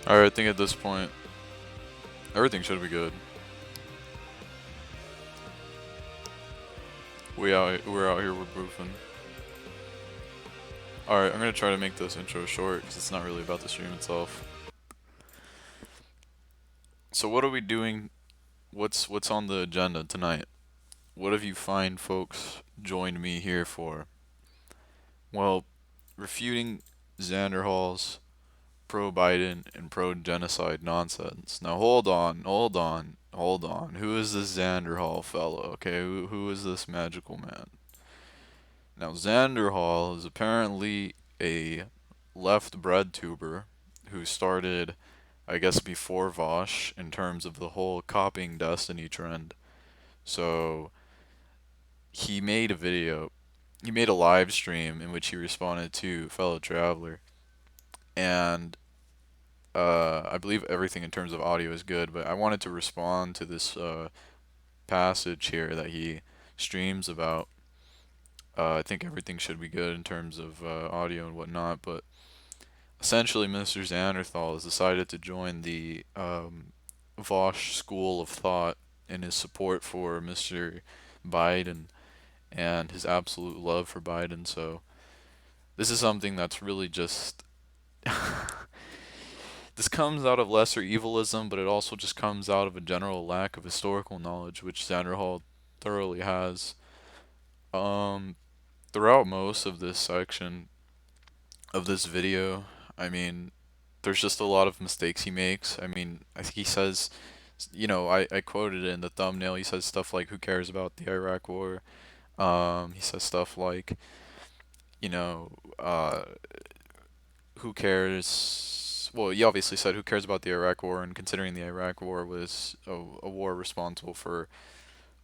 Alright, I think at this point, everything should be good. We're out here with boofin. Alright, I'm gonna try to make this intro short, because it's not really about the stream itself. So what are we doing? What's on the agenda tonight? What have you fine folks joined me here for? Well, refuting Xanderhall's pro-Biden and pro-genocide nonsense. Now hold on. Who is this Xanderhall fellow? Okay, who is this magical man? Now Xanderhall is apparently a left bread tuber who started, I guess, before Vosh in terms of the whole copying destiny trend. So he made a video, he made a live stream in which he responded to fellow traveler, and I believe everything in terms of audio is good, but I wanted to respond to this passage here that he streams about. I think everything should be good in terms of audio and whatnot, but essentially, Mr. Xanderthal has decided to join the Vosh school of thought in his support for Mr. Biden and his absolute love for Biden. So this is something that's really just this comes out of lesser evilism, but it also just comes out of a general lack of historical knowledge, which Xanderhall thoroughly has. Um, Throughout most of this section of this video, I mean, there's just a lot of mistakes he makes. I mean, I think he says, I quoted it in the thumbnail. He says stuff like, "Who cares about the Iraq War?" He says stuff like, you know, uh, "Who cares?" Well, he obviously said, "Who cares about the Iraq War?" And considering the Iraq War was a war responsible for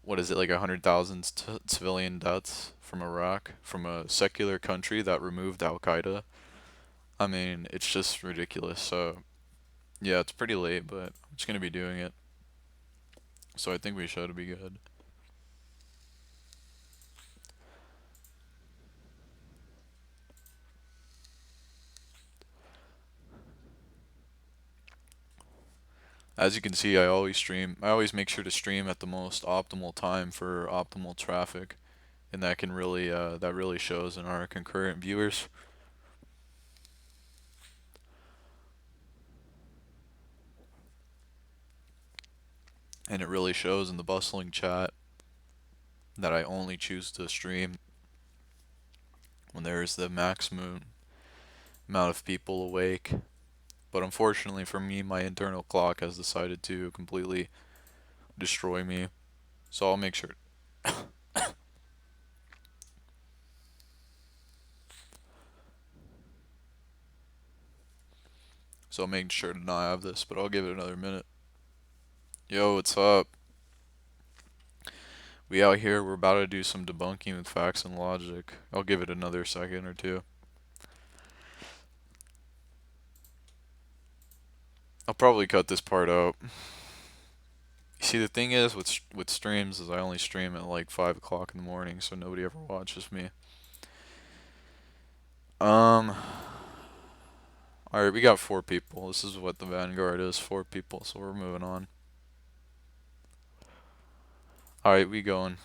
what is it, like 100,000 civilian deaths from Iraq, from a secular country that removed Al Qaeda. I mean, it's just ridiculous. So yeah, it's pretty late, but I'm just gonna be doing it. So I think we should be good. As you can see, I always make sure to stream at the most optimal time for optimal traffic, and that really shows in our concurrent viewers. And it really shows in the bustling chat that I only choose to stream when there is the maximum amount of people awake. But unfortunately for me, my internal clock has decided to completely destroy me. So I'll make sure. So I'll make sure to not have this, but I'll give it another minute. Yo, what's up? We out here, we're about to do some debunking with facts and logic. I'll give it another second or two. I'll probably cut this part out. See, the thing is with streams is I only stream at like 5 o'clock in the morning, so nobody ever watches me. Um, Alright, we got 4 people. This is what the Vanguard is, 4 people, so we're moving on. Alright, we going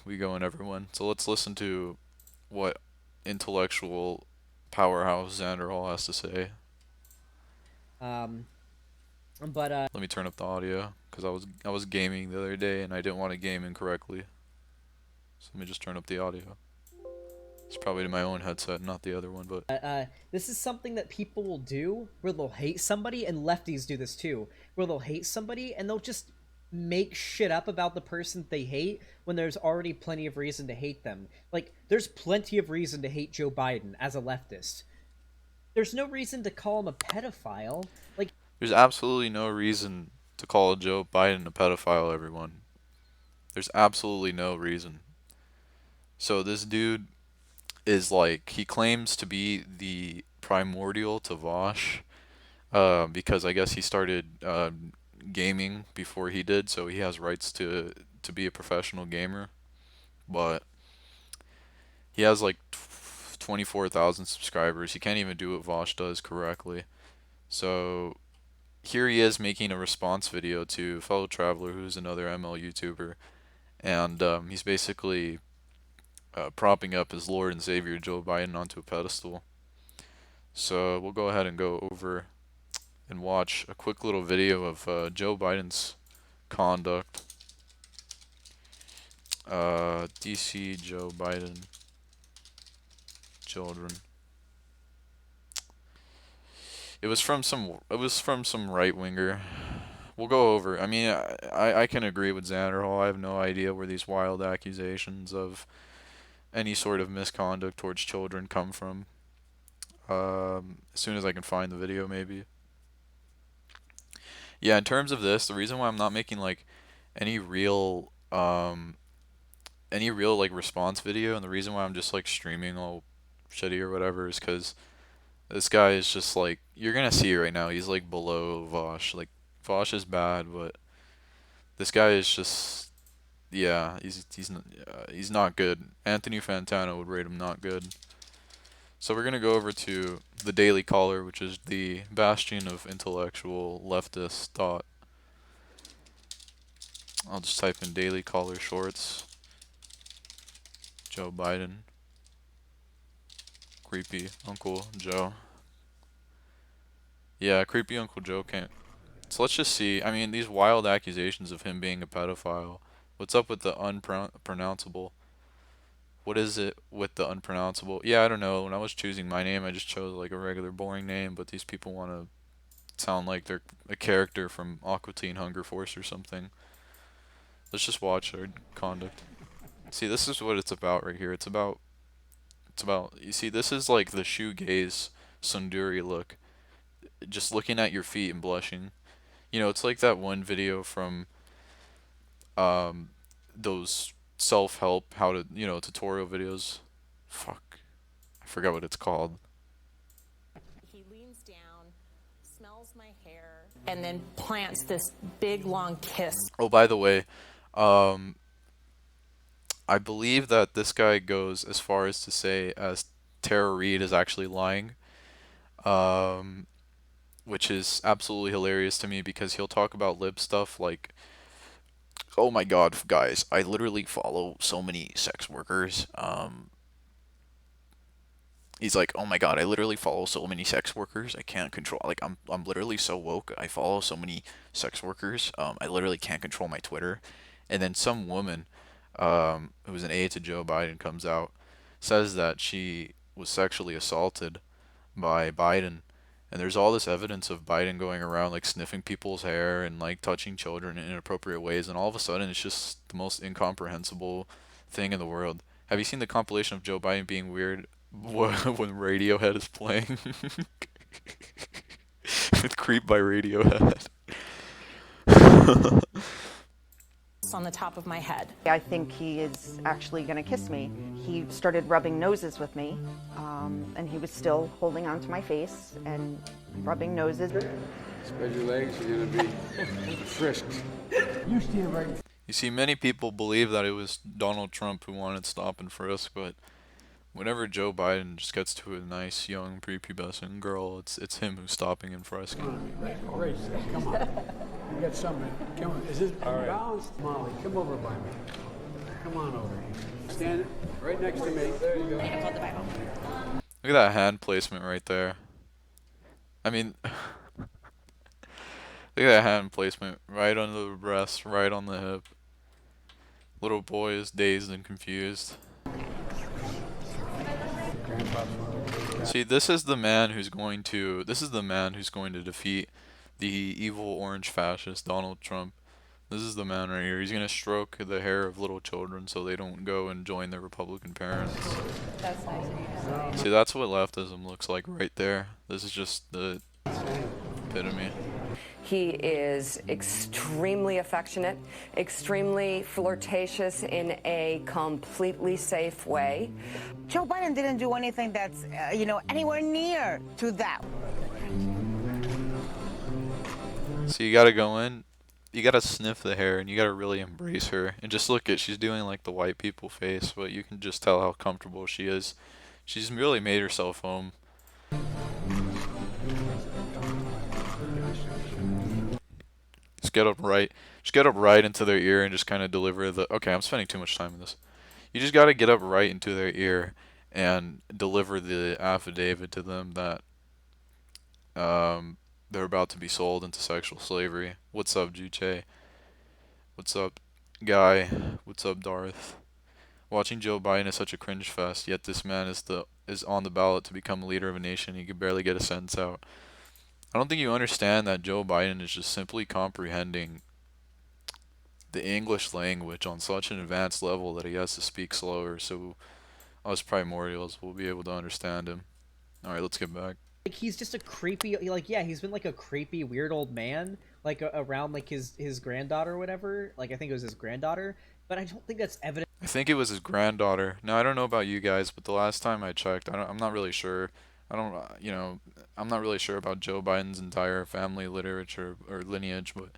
everyone. So let's listen to what intellectual powerhouse Xanderhall has to say. Um, but Let me turn up the audio, because I was gaming the other day and I didn't want to game incorrectly. So let me just turn up the audio. It's probably to my own headset, not the other one, but this is something that people will do where they'll hate somebody, and lefties do this too, where they'll hate somebody and they'll just make shit up about the person they hate when there's already plenty of reason to hate them. Like, there's plenty of reason to hate Joe Biden as a leftist. There's no reason to call him a pedophile. Like, there's absolutely no reason to call Joe Biden a pedophile, everyone. There's absolutely no reason. So this dude is like, he claims to be the primordial to Vosh, because I guess he started gaming before he did, so he has rights to be a professional gamer. But he has like 24,000 subscribers. He can't even do what Vosh does correctly. So here he is making a response video to Fellow Traveler, who's another ML YouTuber, and he's basically propping up his Lord and Savior Joe Biden onto a pedestal. So we'll go ahead and go over and watch a quick little video of Joe Biden's conduct. DC Joe Biden children. It was from some right winger. We'll go over. I mean, I can agree with Xanderhall. I have no idea where these wild accusations of any sort of misconduct towards children come from. As soon as I can find the video, maybe. Yeah, in terms of this, the reason why I'm not making like any real like response video, and the reason why I'm just like streaming all shitty or whatever is because this guy is just like, you're gonna see it right now. He's like below Vosh. Like Vosh is bad, but this guy is just, yeah, he's not good. Anthony Fantano would rate him not good. So we're gonna go over to the Daily Caller, which is the bastion of intellectual leftist thought. I'll just type in Daily Caller shorts. Joe Biden. Creepy Uncle Joe. Yeah, creepy Uncle Joe can't. So let's just see. I mean, these wild accusations of him being a pedophile. What's up with the unpronounceable? What is it with the unpronounceable? Yeah, I don't know. When I was choosing my name, I just chose like a regular boring name, but these people want to sound like they're a character from Aqua Teen Hunger Force or something. Let's just watch their conduct. See, this is what it's about right here. It's about, you see, this is like the shoegaze Sunduri look. Just looking at your feet and blushing. You know, it's like that one video from those self-help, how to, tutorial videos. Fuck. I forgot what it's called. He leans down, smells my hair, and then plants this big long kiss. Oh, by the way, I believe that this guy goes as far as to say as Tara Reid is actually lying. Which is absolutely hilarious to me because he'll talk about lib stuff like, oh my god, guys, I literally follow so many sex workers. He's like, oh my god, I literally follow so many sex workers. I can't control, like, I'm literally so woke. I follow so many sex workers. I literally can't control my Twitter. And then some woman, who's an aide to Joe Biden, comes out, says that she was sexually assaulted by Biden. And there's all this evidence of Biden going around like sniffing people's hair and like touching children in inappropriate ways, and all of a sudden it's just the most incomprehensible thing in the world. Have you seen the compilation of Joe Biden being weird when Radiohead is playing? With Creep by Radiohead. On the top of my head. I think he is actually going to kiss me. He started rubbing noses with me, and he was still holding onto my face and rubbing noses. Spread your legs, you're going to be frisked. You stand right. You see, many people believe that it was Donald Trump who wanted stop and frisk, but whenever Joe Biden just gets to a nice, young, prepubescent girl, it's him who's stopping and frisking. Right, come on. You got something. Come on. Is this balanced? Molly, come over by me. Come on over here. Stand right next to me. There you go. Look at that hand placement right there. I mean, look at that hand placement right under the breast, right on the hip. Little boy is dazed and confused. See, this is the man who's going to defeat the evil orange fascist Donald Trump. This is the man right here. He's gonna stroke the hair of little children so they don't go and join their Republican parents. That's nice of you to say. See, that's what leftism looks like right there. This is just the epitome. He is extremely affectionate, extremely flirtatious in a completely safe way. Joe Biden didn't do anything that's, anywhere near to that. So you gotta go in, you gotta sniff the hair, and you gotta really embrace her. And just look at, she's doing like the white people face, but you can just tell how comfortable she is. She's really made herself home. Just get up right. Just get up right into their ear and just kind of deliver the. Okay, I'm spending too much time in this. You just got to get up right into their ear and deliver the affidavit to them that they're about to be sold into sexual slavery. What's up, Juche? What's up, Guy? What's up, Darth? Watching Joe Biden is such a cringe fest, yet this man is on the ballot to become leader of a nation. He could barely get a sentence out. I don't think you understand that Joe Biden is just simply comprehending the English language on such an advanced level that he has to speak slower, so us primordials will be able to understand him. Alright, let's get back. Like, he's just a creepy, like, yeah, he's been like a creepy weird old man, like around like his granddaughter or whatever. Like, I think it was his granddaughter, but I don't think that's evident. I think it was his granddaughter. Now, I don't know about you guys, but the last time I checked, I'm not really sure. I don't, I'm not really sure about Joe Biden's entire family literature or lineage, but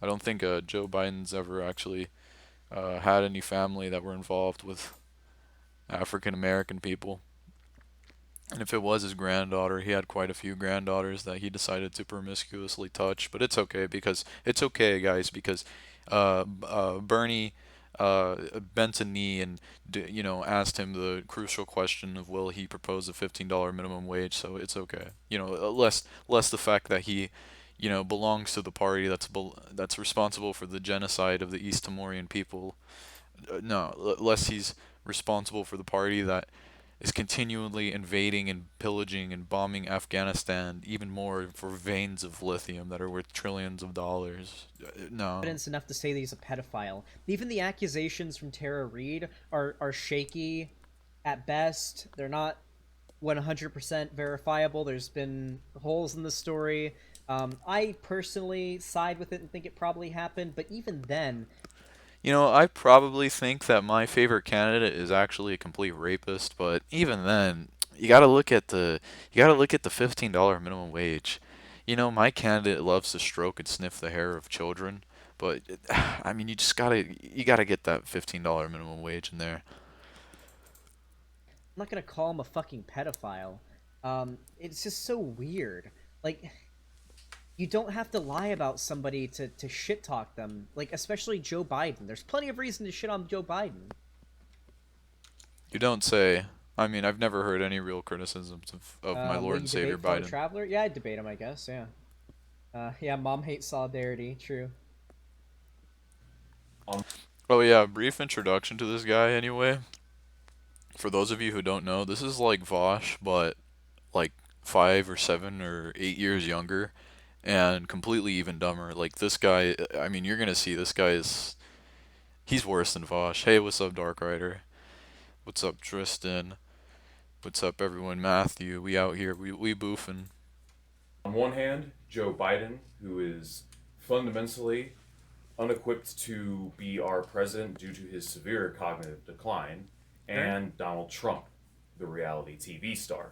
I don't think Joe Biden's ever actually had any family that were involved with African American people. And if it was his granddaughter, he had quite a few granddaughters that he decided to promiscuously touch. But it's okay, guys, because Bernie bent a knee and asked him the crucial question of will he propose a $15 minimum wage. So it's okay. Less the fact that he belongs to the party that's responsible for the genocide of the East Timorian people. No, less he's responsible for the party that is continually invading and pillaging and bombing Afghanistan even more for veins of lithium that are worth trillions of dollars. No. Evidence enough to say that he's a pedophile. Even the accusations from Tara Reid are shaky at best. They're not 100% verifiable. There's been holes in the story. I personally side with it and think it probably happened, but even then, I probably think that my favorite candidate is actually a complete rapist, but even then, you gotta look at the $15 minimum wage. My candidate loves to stroke and sniff the hair of children, but I mean, you gotta get that $15 minimum wage in there. I'm not gonna call him a fucking pedophile. It's just so weird. Like, you don't have to lie about somebody to shit talk them. Like, especially Joe Biden. There's plenty of reason to shit on Joe Biden. You don't say. I mean, I've never heard any real criticisms of my Lord and Savior Biden. Traveler? Yeah, I'd debate him, I guess, yeah. Yeah, mom hates solidarity, true. Oh yeah, brief introduction to this guy anyway. For those of you who don't know, this is like Vosh, but like 5 or 7 or 8 years younger. And completely even dumber. Like, this guy, I mean, you're gonna see this guy he's worse than Vosh. Hey, what's up, Dark Rider? What's up, Tristan? What's up, everyone? Matthew, we out here, we boofing. On one hand, Joe Biden, who is fundamentally unequipped to be our president due to his severe cognitive decline, and Donald Trump, the reality TV star.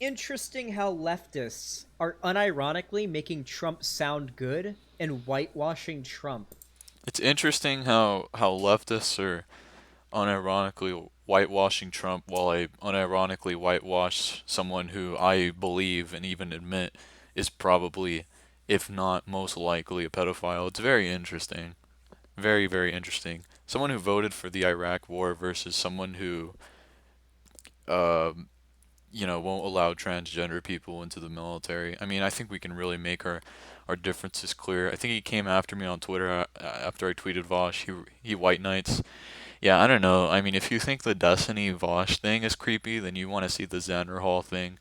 Interesting how leftists are unironically making Trump sound good and whitewashing Trump. It's interesting how leftists are unironically whitewashing Trump while I unironically whitewash someone who I believe and even admit is probably, if not most likely, a pedophile. It's very interesting. Very, very interesting. Someone who voted for the Iraq War versus someone who won't allow transgender people into the military. I mean, I think we can really make our differences clear. I think he came after me on Twitter after I tweeted Vosh. He white knights. Yeah, I don't know. I mean, if you think the Destiny Vosh thing is creepy, then you want to see the Xanderhall thing.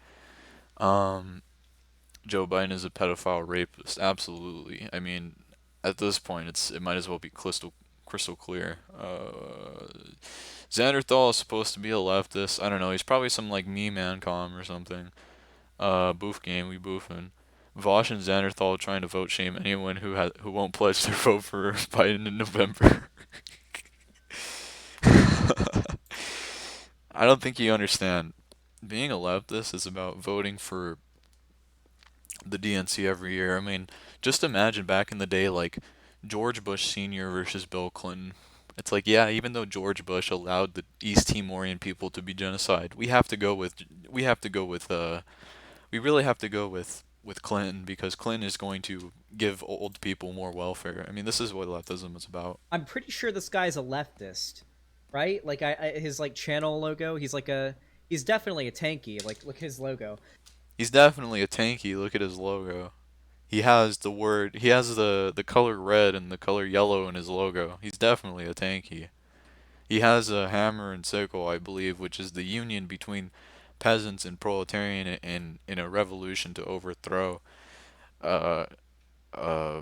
Joe Biden is a pedophile rapist. Absolutely. I mean, at this point, it might as well be crystal clear. Xanderthal is supposed to be a leftist. I don't know. He's probably some like me-man-com or something. Boof game, we boofing. Vosh and Xanderthal trying to vote shame anyone who won't pledge their vote for Biden in November. I don't think you understand. Being a leftist is about voting for the DNC every year. I mean, just imagine back in the day, like George Bush Sr. versus Bill Clinton. It's like, yeah, even though George Bush allowed the East Timorian people to be genocide, we really have to go with with Clinton because Clinton is going to give old people more welfare. I mean, this is what leftism is about. I'm pretty sure this guy's a leftist, right? Like his like channel logo, he's definitely a tanky. Like look at his logo. He's definitely a tanky. Look at his logo. He has the color red and the color yellow in his logo. He's definitely a tanky. He has a hammer and sickle, I believe, which is the union between peasants and proletarian in a revolution to overthrow uh, uh,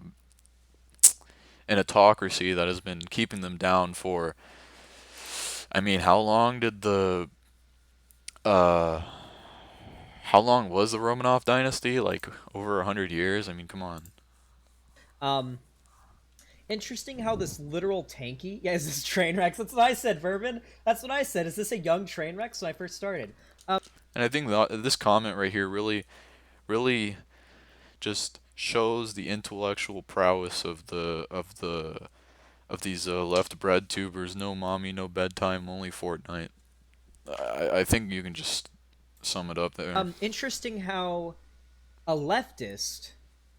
an autocracy that has been keeping them down for. I mean, uh, how long was the Romanov dynasty? Like over 100 years? I mean, come on. Um, Interesting how this literal tanky. Yeah, is this train wrecks? That's what I said, Vervin. That's what I said. Is this a young train wrecks when I first started? And I think this comment right here really just shows the intellectual prowess of these left bread tubers. No mommy, no bedtime, only Fortnite. I think you can just sum it up there. Interesting how a leftist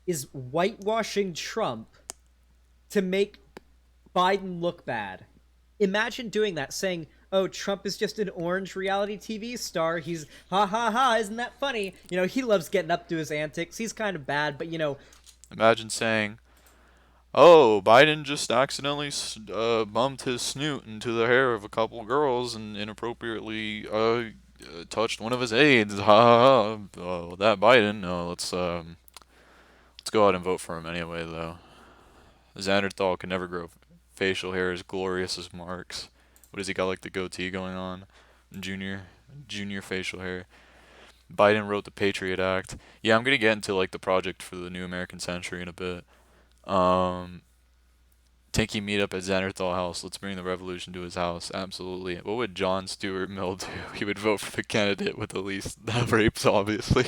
is whitewashing Trump to make Biden look bad. Imagine doing that, saying, "Oh, Trump is just an orange reality TV star. He's ha ha ha, isn't that funny? You know, he loves getting up to his antics. He's kind of bad, but you know." Imagine saying, "Oh, Biden just accidentally bumped his snoot into the hair of a couple girls and inappropriately touched one of his aides. Ha ha ha. That Biden. Let's go out and vote for him anyway, though. Xanderthal can never grow facial hair as glorious as Mark's. What has he got, like the goatee going on? Junior facial hair. Biden wrote the Patriot Act. Yeah, I'm gonna get into like the project for the new American century in a bit. Tanky meetup at Xanderthal house. Let's bring the revolution to his house. Absolutely. What would John Stuart Mill do? He would vote for the candidate with the least rapes, obviously.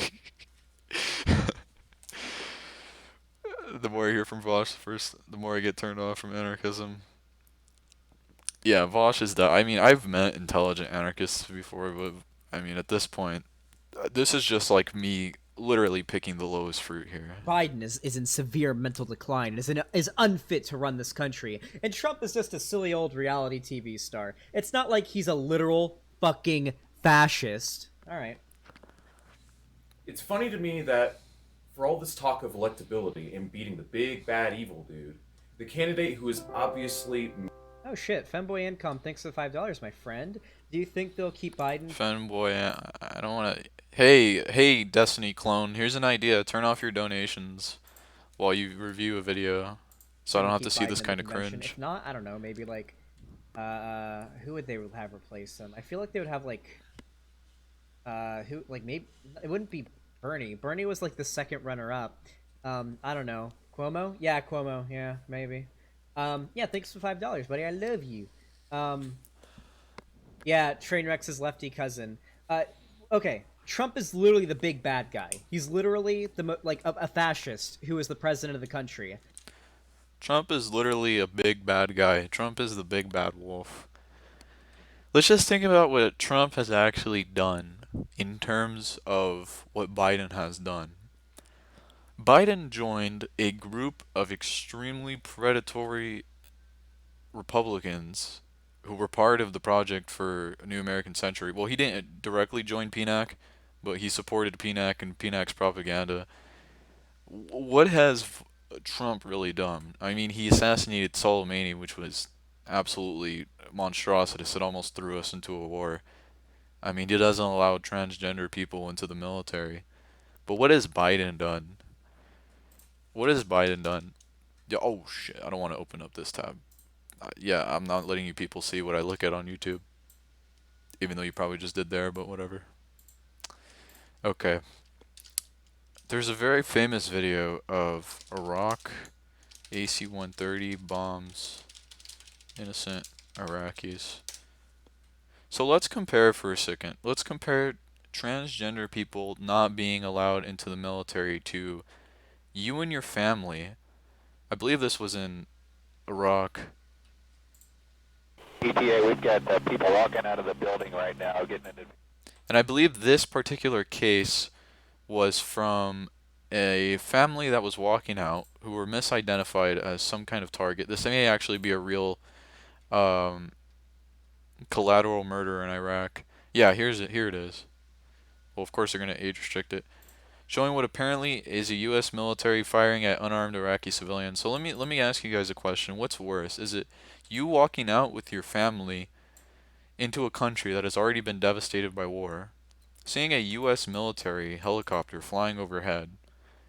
The more I hear from Vosh first, the more I get turned off from anarchism. Yeah, Vosh is that. I mean, I've met intelligent anarchists before, but I mean, at this point, this is just like me literally picking the lowest fruit here. Biden is in severe mental decline, is unfit to run this country, and Trump is just a silly old reality TV star. It's not like he's a literal fucking fascist. All right. It's funny to me that for all this talk of electability and beating the big bad evil dude, the candidate who is obviously... Oh shit, Femboy Income, thanks for the $5, my friend. Do you think they'll keep Biden? Femboy, I don't want to... Hey, Destiny clone, here's an idea. Turn off your donations while you review a video, so I don't have to see this kind of cringe. If not, I don't know, maybe like... who would they have replace them? I feel like they would have like... who, like, maybe... It wouldn't be Bernie. Bernie was like the second runner-up. I don't know. Cuomo? Yeah, Cuomo. Yeah, maybe. Yeah, thanks for $5, buddy. I love you. Yeah, Trainwreck's lefty cousin. Okay, Trump is literally the big bad guy. He's literally a fascist who is the president of the country. Trump is literally a big bad guy. Trump is the big bad wolf. Let's just think about what Trump has actually done in terms of what Biden has done. Biden joined a group of extremely predatory Republicans who were part of the project for a new American century. Well, he didn't directly join PNAC, but he supported PNAC and PNAC's propaganda. What has Trump really done? I mean, he assassinated Soleimani, which was absolutely monstrosity. It almost threw us into a war. I mean, he doesn't allow transgender people into the military. But what has Biden done? What has Biden done? Oh shit, I don't want to open up this tab. Yeah, I'm not letting you people see what I look at on YouTube. Even though you probably just did there, but whatever. Okay. There's a very famous video of Iraq AC-130 bombs innocent Iraqis. So let's compare for a second. Let's compare transgender people not being allowed into the military to you and your family. I believe this was in Iraq. ETA, we've got people walking out of the building right now, getting into... And I believe this particular case was from a family that was walking out who were misidentified as some kind of target. This may actually be a real um, collateral murder in Iraq. Yeah, here it is. Well, of course they're going to age restrict it. Showing what apparently is a U.S. military firing at unarmed Iraqi civilians. So let me ask you guys a question. What's worse? Is it you walking out with your family into a country that has already been devastated by war, seeing a U.S. military helicopter flying overhead,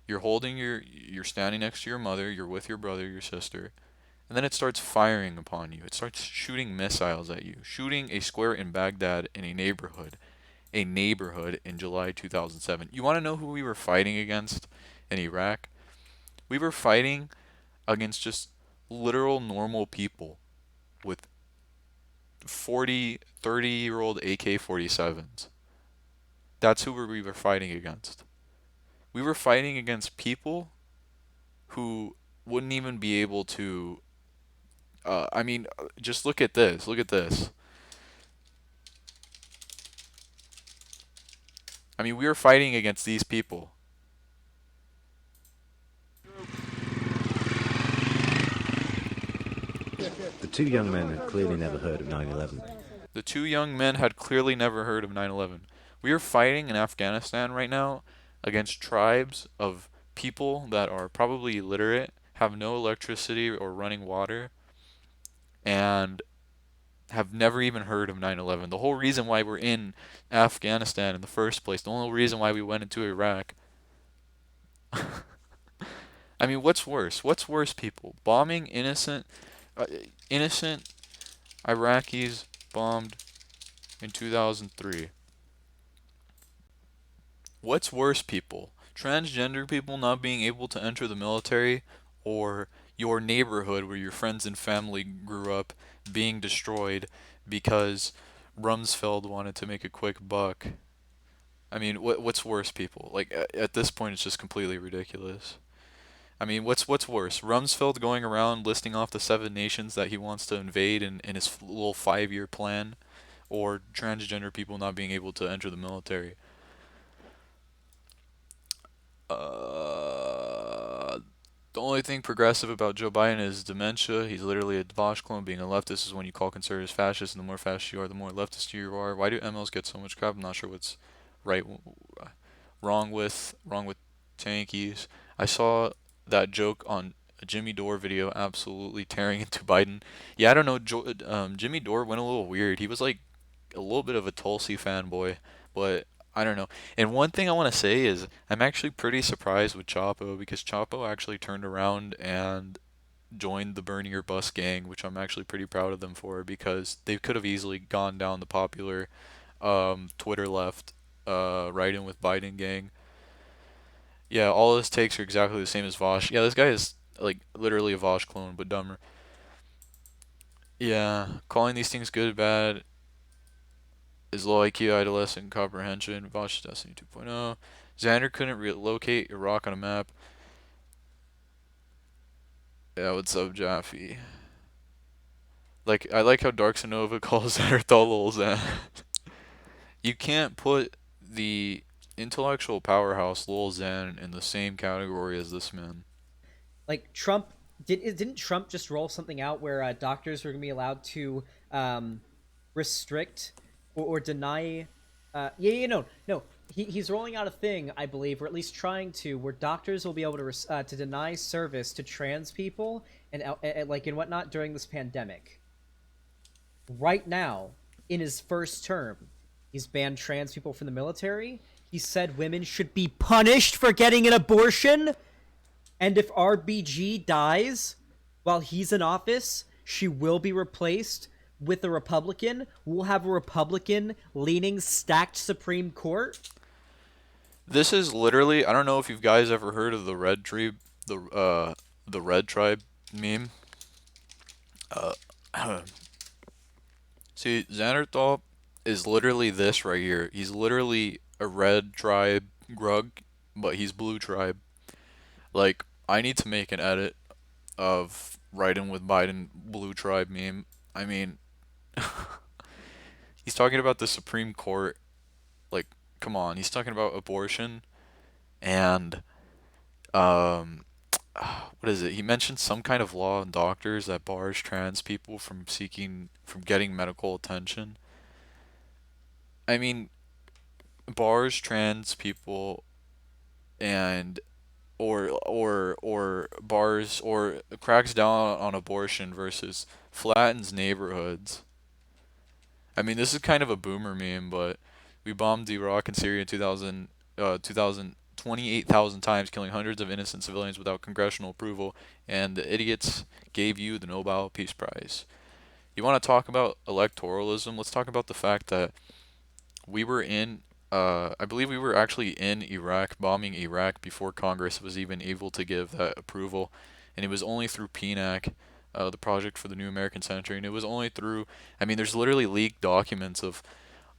you're standing next to your mother, you're with your brother, your sister, and then it starts firing upon you. It starts shooting missiles at you, shooting a square in Baghdad in a neighborhood in July 2007. You want to know who we were fighting against in Iraq? We were fighting against just literal normal people with 40, 30-year-old AK-47s. That's who we were fighting against. We were fighting against people who wouldn't even be able to. Just look at this. Look at this. I mean, we were fighting against these people. The two young men had clearly never heard of 9/11. The two young men had clearly never heard of 9/11. We are fighting in Afghanistan right now against tribes of people that are probably illiterate, have no electricity or running water, and have never even heard of 9/11. The whole reason why we're in Afghanistan in the first place, the only reason why we went into Iraq. I mean, what's worse? What's worse, people? Bombing innocent Iraqis bombed in 2003. What's worse, people? Transgender people not being able to enter the military, or your neighborhood where your friends and family grew up being destroyed because Rumsfeld wanted to make a quick buck? I mean, what's worse, people? Like at this point, it's just completely ridiculous. I mean, what's worse? Rumsfeld going around listing off the 7 nations that he wants to invade in his little 5-year plan, or transgender people not being able to enter the military? The only thing progressive about Joe Biden is dementia. He's literally a Bosch clone. Being a leftist is when you call conservatives fascists, and the more fascist you are, the more leftist you are. Why do MLs get so much crap? I'm not sure what's right, wrong with tankies. I saw that joke on a Jimmy Dore video, absolutely tearing into Biden. Yeah, I don't know. Jimmy Dore went a little weird. He was like a little bit of a Tulsi fanboy, but I don't know. And one thing I want to say is I'm actually pretty surprised with Chapo, because Chapo actually turned around and joined the Burn Your Bus gang, which I'm actually pretty proud of them for, because they could have easily gone down the popular Twitter left right in with Biden gang. Yeah, all his takes are exactly the same as Vosh. Yeah, this guy is like literally a Vosh clone, but dumber. Yeah, calling these things good, bad is low IQ, adolescent comprehension. Vosh Destiny 2.0. Xander couldn't relocate Iraq on a map. Yeah, what's up, Jaffe? Like, I like how Dark Sonova calls Xanderhall lol Xan. You can't put the intellectual powerhouse lol Xan in the same category as this man. Like Trump didn't Trump just roll something out where doctors were gonna be allowed to restrict or deny? No. He's rolling out a thing, I believe, or at least trying to, where doctors will be able to deny service to trans people and like and whatnot during this pandemic. Right now, in his first term, he's banned trans people from the military. He said women should be punished for getting an abortion. And if RBG dies while he's in office, she will be replaced with a Republican. We'll have a Republican-leaning stacked Supreme Court. This is literally, I don't know if you guys ever heard of the Red Tribe, the Red Tribe meme. See, Xanderthal is literally this right here. He's literally a Red Tribe grug, but he's Blue Tribe. Like, I need to make an edit of right in with Biden Blue Tribe meme. I mean, he's talking about the Supreme Court. Like, come on. He's talking about abortion, and um, what is it? He mentioned some kind of law on doctors that bars trans people from getting medical attention. I mean, bars trans people and or bars or cracks down on abortion versus flattens neighborhoods. I mean, this is kind of a boomer meme, but we bombed Iraq and Syria in 28,000 times, killing hundreds of innocent civilians without congressional approval, and the idiots gave you the Nobel Peace Prize. You want to talk about electoralism? Let's talk about the fact that we were in, I believe we were actually in Iraq, bombing Iraq before Congress was even able to give that approval, and it was only through PNAC, the Project for the New American Century, and it was only through, I mean, there's literally leaked documents of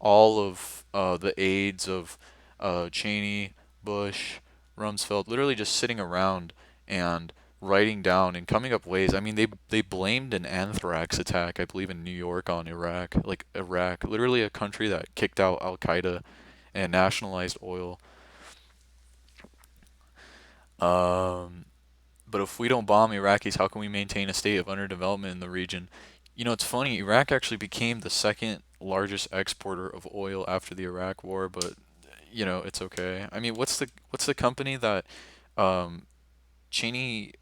all of the aides of Cheney, Bush, Rumsfeld, literally just sitting around and writing down and coming up ways. I mean, they blamed an anthrax attack, I believe, in New York on Iraq, like Iraq, literally a country that kicked out Al Qaeda and nationalized oil. But if we don't bomb Iraqis, how can we maintain a state of underdevelopment in the region? You know, it's funny, Iraq actually became the second largest exporter of oil after the Iraq War, but you know, it's okay. I mean, what's the company that Cheney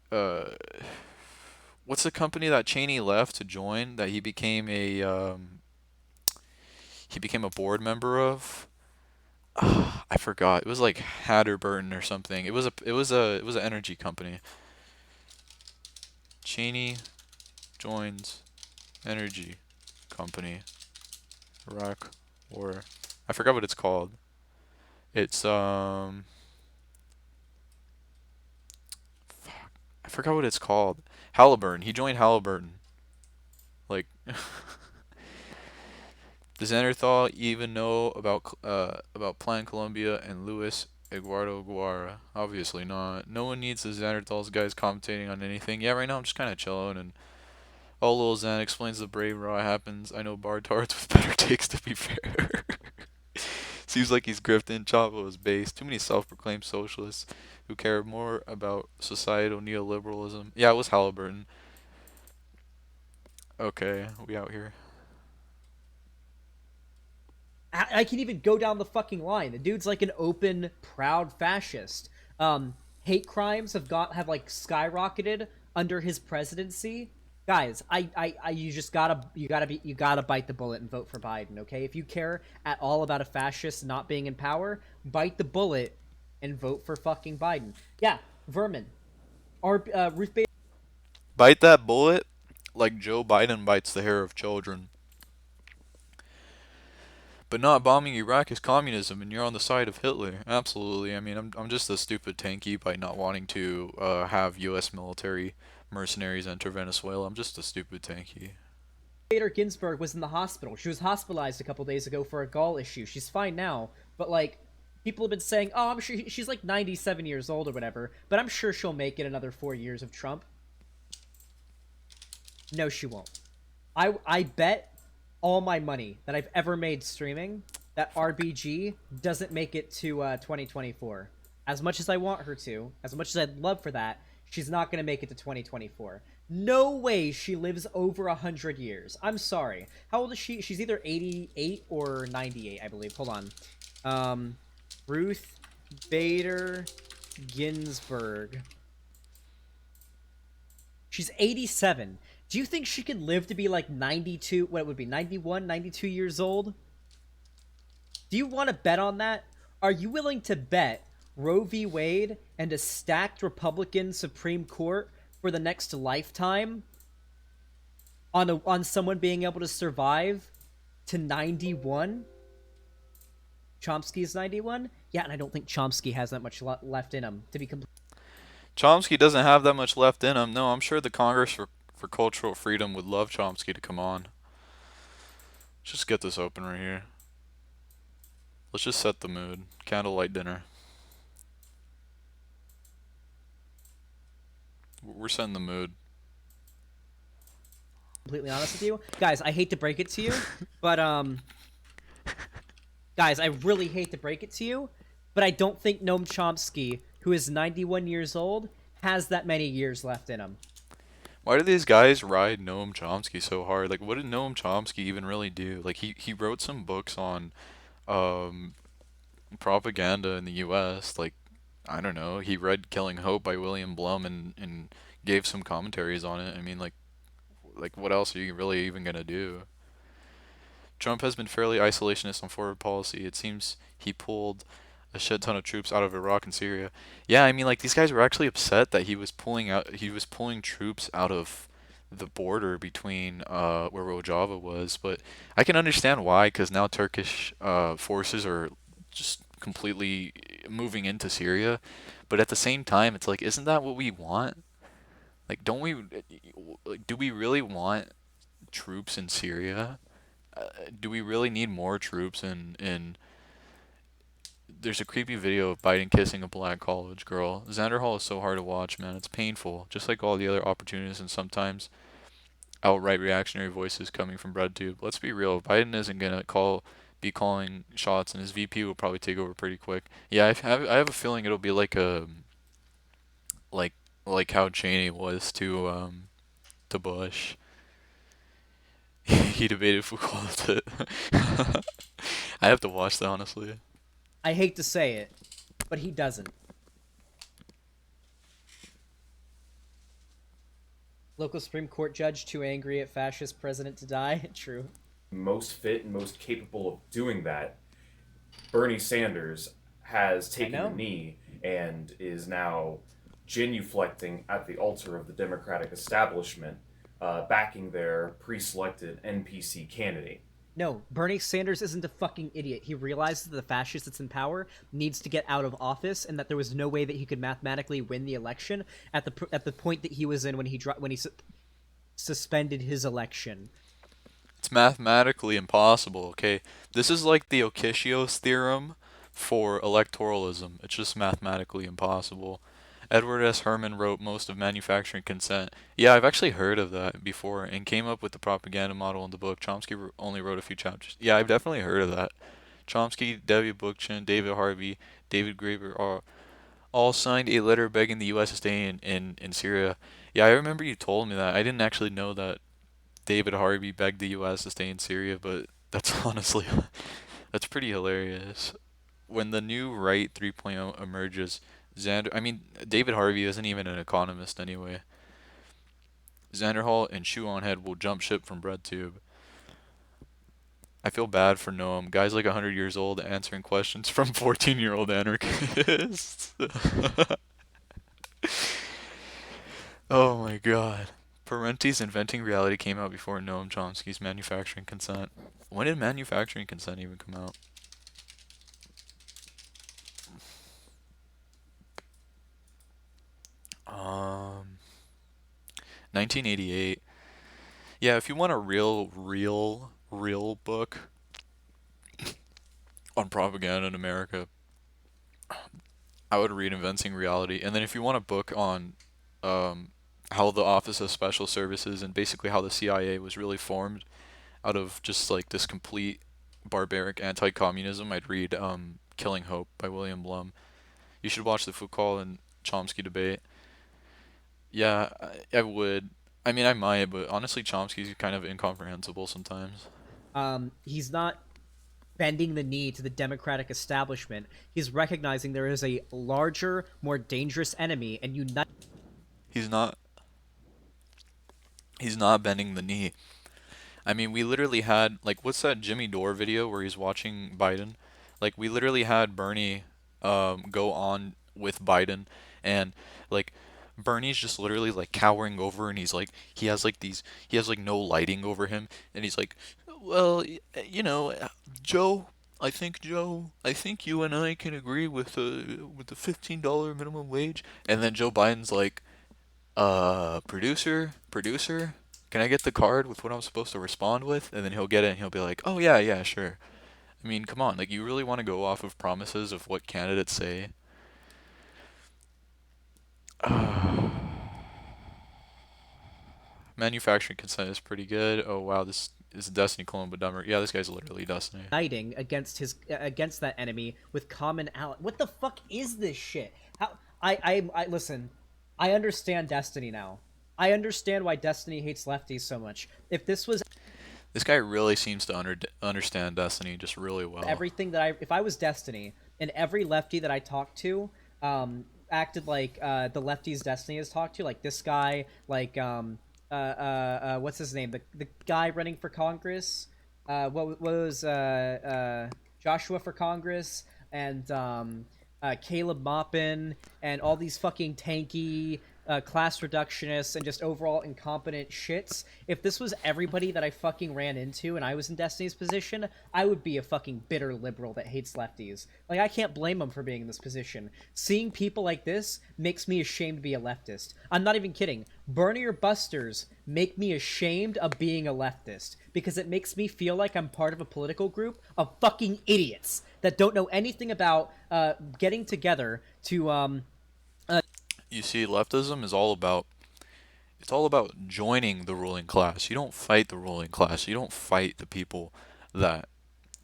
what's the company that Cheney left to join that he became a board member of? I forgot. It was like Halliburton or something. It was an energy company. Cheney joins energy company. Iraq War. I forgot what it's called. It's I forgot what it's called. Halliburton. He joined Halliburton. Like, does Xanderthal even know about Plan Colombia and Luis Eduardo Guevara? Obviously not. No one needs the Xanderthal's guys commentating on anything. Yeah, right now I'm just kind of chilling and oh, Lil Xan explains the brave raw happens. I know Bartards with better takes, to be fair. Seems like he's grifting. Chavo is base. Too many self-proclaimed socialists who care more about societal neoliberalism. Yeah, it was Halliburton. Okay, we out here. I can even go down the fucking line. The dude's like an open, proud fascist. Hate crimes have like skyrocketed under his presidency. Guys, you just gotta bite the bullet and vote for Biden, okay? If you care at all about a fascist not being in power, bite the bullet and vote for fucking Biden. Yeah, Vermin. Ruth Bader. Bite that bullet like Joe Biden bites the hair of children. But not bombing Iraq is communism, and you're on the side of Hitler. Absolutely. I mean, I'm just a stupid tanky by not wanting to have U.S. military mercenaries enter Venezuela. I'm just a stupid tanky. Bader Ginsburg was in the hospital. She was hospitalized a couple days ago for a gall issue. She's fine now, but like, people have been saying, oh, I'm sure she's like 97 years old or whatever, but I'm sure she'll make it another 4 years of Trump. No, she won't. I bet all my money that I've ever made streaming that RBG doesn't make it to 2024. As much as I want her to, as much as I'd love for that, she's not going to make it to 2024. No way she lives over 100 years. I'm sorry. How old is she? She's either 88 or 98, I believe. Hold on. Ruth Bader Ginsburg. She's 87. Do you think she could live to be like 92? What it would be, 91, 92 years old? Do you want to bet on that? Are you willing to bet Roe v. Wade and a stacked Republican Supreme Court for the next lifetime on someone being able to survive to 91? Chomsky's 91? Yeah, and I don't think Chomsky has that much left in him, to be complete. Chomsky doesn't have that much left in him. No, I'm sure the Congress for Cultural Freedom would love Chomsky to come on. Let's just get this open right here. Let's just set the mood. Candlelight dinner. We're setting the mood. Completely honest with you. Guys, I hate to break it to you, but guys, I really hate to break it to you, but I don't think Noam Chomsky who is 91 years old, has that many years left in him. Why do these guys ride Noam Chomsky so hard? Like, what did Noam Chomsky even really do? Like, he wrote some books on um, propaganda in the U.S. Like, I don't know. He read Killing Hope by William Blum and gave some commentaries on it. I mean, like what else are you really even gonna do? Trump has been fairly isolationist on foreign policy. It seems he pulled a shit ton of troops out of Iraq and Syria. Yeah, I mean, like these guys were actually upset that he was pulling troops out of the border between where Rojava was, but I can understand why, because now Turkish forces are just completely moving into Syria. But at the same time, it's like, isn't that what we want? Like, don't we? Like, do we really want troops in Syria? Do we really need more troops in there's a creepy video of Biden kissing a black college girl. Xanderhall is so hard to watch, man. It's painful, just like all the other opportunists and sometimes outright reactionary voices coming from BreadTube. Let's be real. Biden isn't gonna be calling shots, and his VP will probably take over pretty quick. Yeah, I have a feeling it'll be like a like like how Cheney was to Bush. He debated Foucault. I have to watch that, honestly. I hate to say it, but he doesn't. Local Supreme Court judge too angry at fascist president to die. True. Most fit and most capable of doing that, Bernie Sanders has taken the knee and is now genuflecting at the altar of the Democratic establishment, backing their pre-selected NPC candidate. No, Bernie Sanders isn't a fucking idiot. He realizes that the fascist that's in power needs to get out of office, and that there was no way that he could mathematically win the election at the point that he was in when he suspended his election. It's mathematically impossible. Okay, this is like the Okishio's theorem for electoralism. It's just mathematically impossible. Edward S. Herman wrote most of Manufacturing Consent. Yeah, I've actually heard of that before and came up with the propaganda model in the book. Chomsky only wrote a few chapters. Yeah, I've definitely heard of that. Chomsky, Debbie Bookchin, David Harvey, David Graeber are all signed a letter begging the U.S. to stay in Syria. Yeah, I remember you told me that. I didn't actually know that David Harvey begged the U.S. to stay in Syria, but that's honestly, that's pretty hilarious. When the new right 3.0 emerges, David Harvey isn't even an economist anyway. Xanderhall and Shoe on Head will jump ship from BreadTube. I feel bad for Noam. Guys like 100 years old answering questions from 14-year-old anarchists. Oh my god. Parenti's Inventing Reality came out before Noam Chomsky's Manufacturing Consent. When did Manufacturing Consent even come out? 1988. Yeah, if you want a real book on propaganda in America, I would read Inventing Reality. And then if you want a book on how the Office of Special Services and basically how the CIA was really formed out of just like this complete barbaric anti-communism, I'd read Killing Hope by William Blum. You should watch the Foucault and Chomsky debate. Yeah, I would. I mean, I might, but honestly, Chomsky's kind of incomprehensible sometimes. He's not bending the knee to the Democratic establishment. He's recognizing there is a larger, more dangerous enemy, and He's not bending the knee. I mean, we literally had, like, what's that Jimmy Dore video where he's watching Biden? Like, we literally had Bernie go on with Biden, and like Bernie's just literally like cowering over, and he has like no lighting over him, and he's like, well, Joe, I think you and I can agree with the $15 minimum wage. And then Joe Biden's like, producer, can I get the card with what I'm supposed to respond with? And then he'll get it and he'll be like, oh yeah, sure. I mean, come on, like, you really want to go off of promises of what candidates say? Manufacturing Consent is pretty good. Oh wow, this is a Destiny clone but dumber. Yeah, this guy's literally Destiny. Uniting against that enemy with common ally. What the fuck is this shit? How I listen. I understand Destiny now. I understand why Destiny hates lefties so much. If this was This guy really seems to understand Destiny just really well. everything that if I was Destiny and every lefty that I talked to acted like the lefties Destiny has talked to, like this guy, like what's his name, the guy running for Congress, what was Joshua for Congress, and Caleb Maupin, and all these fucking tanky class reductionists and just overall incompetent shits. If this was everybody that I fucking ran into and I was in Destiny's position, I would be a fucking bitter liberal that hates lefties. Like, I can't blame them for being in this position. Seeing people like this makes me ashamed to be a leftist. I'm not even kidding. Bernie or Busters make me ashamed of being a leftist because it makes me feel like I'm part of a political group of fucking idiots that don't know anything about getting together to You see, leftism is all about joining the ruling class. You don't fight the ruling class. You don't fight the people that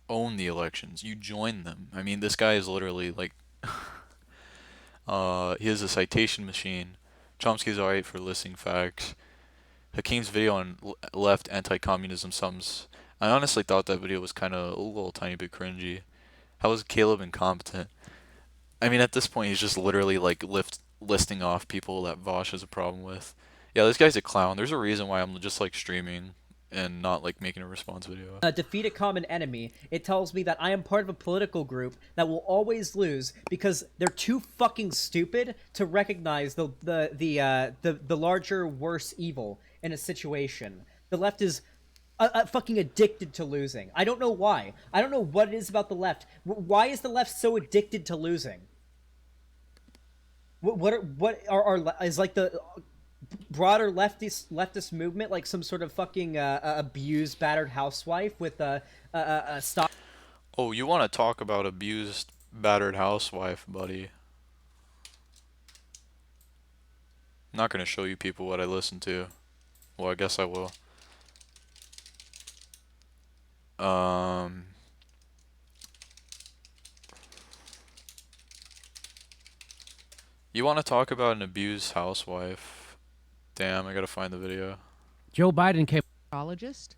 own the elections. You join them. I mean, this guy is literally like he has a citation machine. Chomsky's alright for listing facts. Hakim's video on left anti-communism sums. I honestly thought that video was kind of a little tiny bit cringy. How is Caleb incompetent? I mean, at this point, he's just literally like listing off people that Vosh has a problem with. Yeah, this guy's a clown. There's a reason why I'm just like streaming and not like making a response video. defeat a common enemy. It tells me that I am part of a political group that will always lose because they're too fucking stupid to recognize the larger, worse evil in a situation. The left is fucking addicted to losing. I don't know why. I don't know what it is about the left. Why is the left so addicted to losing? Is like the broader leftist movement like some sort of fucking abused, battered housewife with a stop? Oh, you want to talk about abused, battered housewife, buddy? I'm not gonna show you people what I listen to. Well, I guess I will. You want to talk about an abused housewife? Damn, I gotta find the video. Joe Biden came. Wordologist.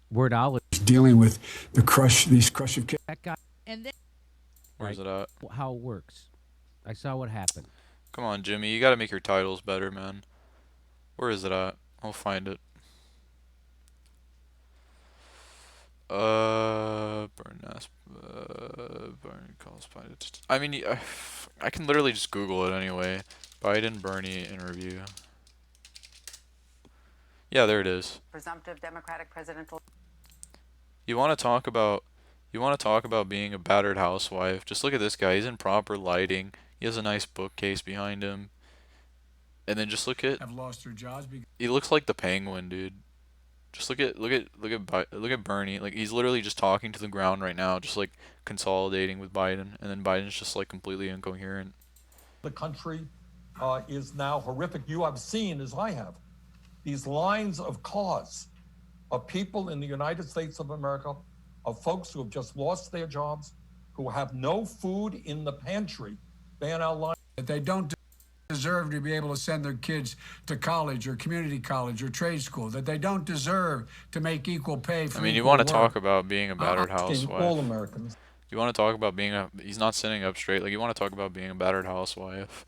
Dealing with these crush of kids. That guy. And then. Where's it at? How it works. I saw what happened. Come on, Jimmy. You gotta make your titles better, man. Where is it at? I'll find it. Bernie calls Biden. I mean, I can literally just Google it anyway. Biden Bernie interview. Yeah, there it is. Presumptive Democratic presidential. You want to talk about being a battered housewife? Just look at this guy. He's in proper lighting. He has a nice bookcase behind him. And then just look at. Have lost their jobs. He looks like the Penguin, dude. Just look at Bernie. Like, he's literally just talking to the ground right now, just like consolidating with Biden, and then Biden's just like completely incoherent. The country is now horrific. You have seen, as I have, these lines of cars of people in the United States of America, of folks who have just lost their jobs, who have no food in the pantry. They are now lying. That they don't deserve to be able to send their kids to college or community college or trade school, that they don't deserve to make equal pay for you want to talk about being a battered housewife. All Americans. You want to talk about he's not sitting up straight. Like, you want to talk about being a battered housewife.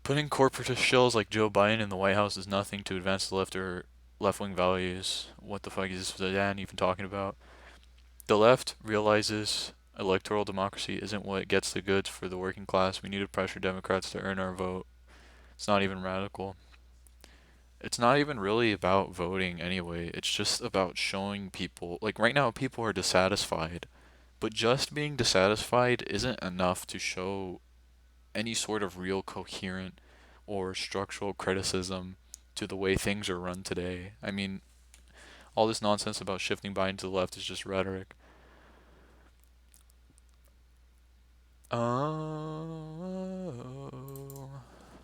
Putting corporatist shills like Joe Biden in the White House is nothing to advance the left-wing values. What the fuck is Dan even talking about? The left realizes electoral democracy isn't what gets the goods for the working class. We need to pressure Democrats to earn our vote. It's not even radical. It's not even really about voting anyway. It's just about showing people. Like, right now, people are dissatisfied. But just being dissatisfied isn't enough to show any sort of real coherent or structural criticism to the way things are run today. I mean, all this nonsense about shifting Biden to the left is just rhetoric.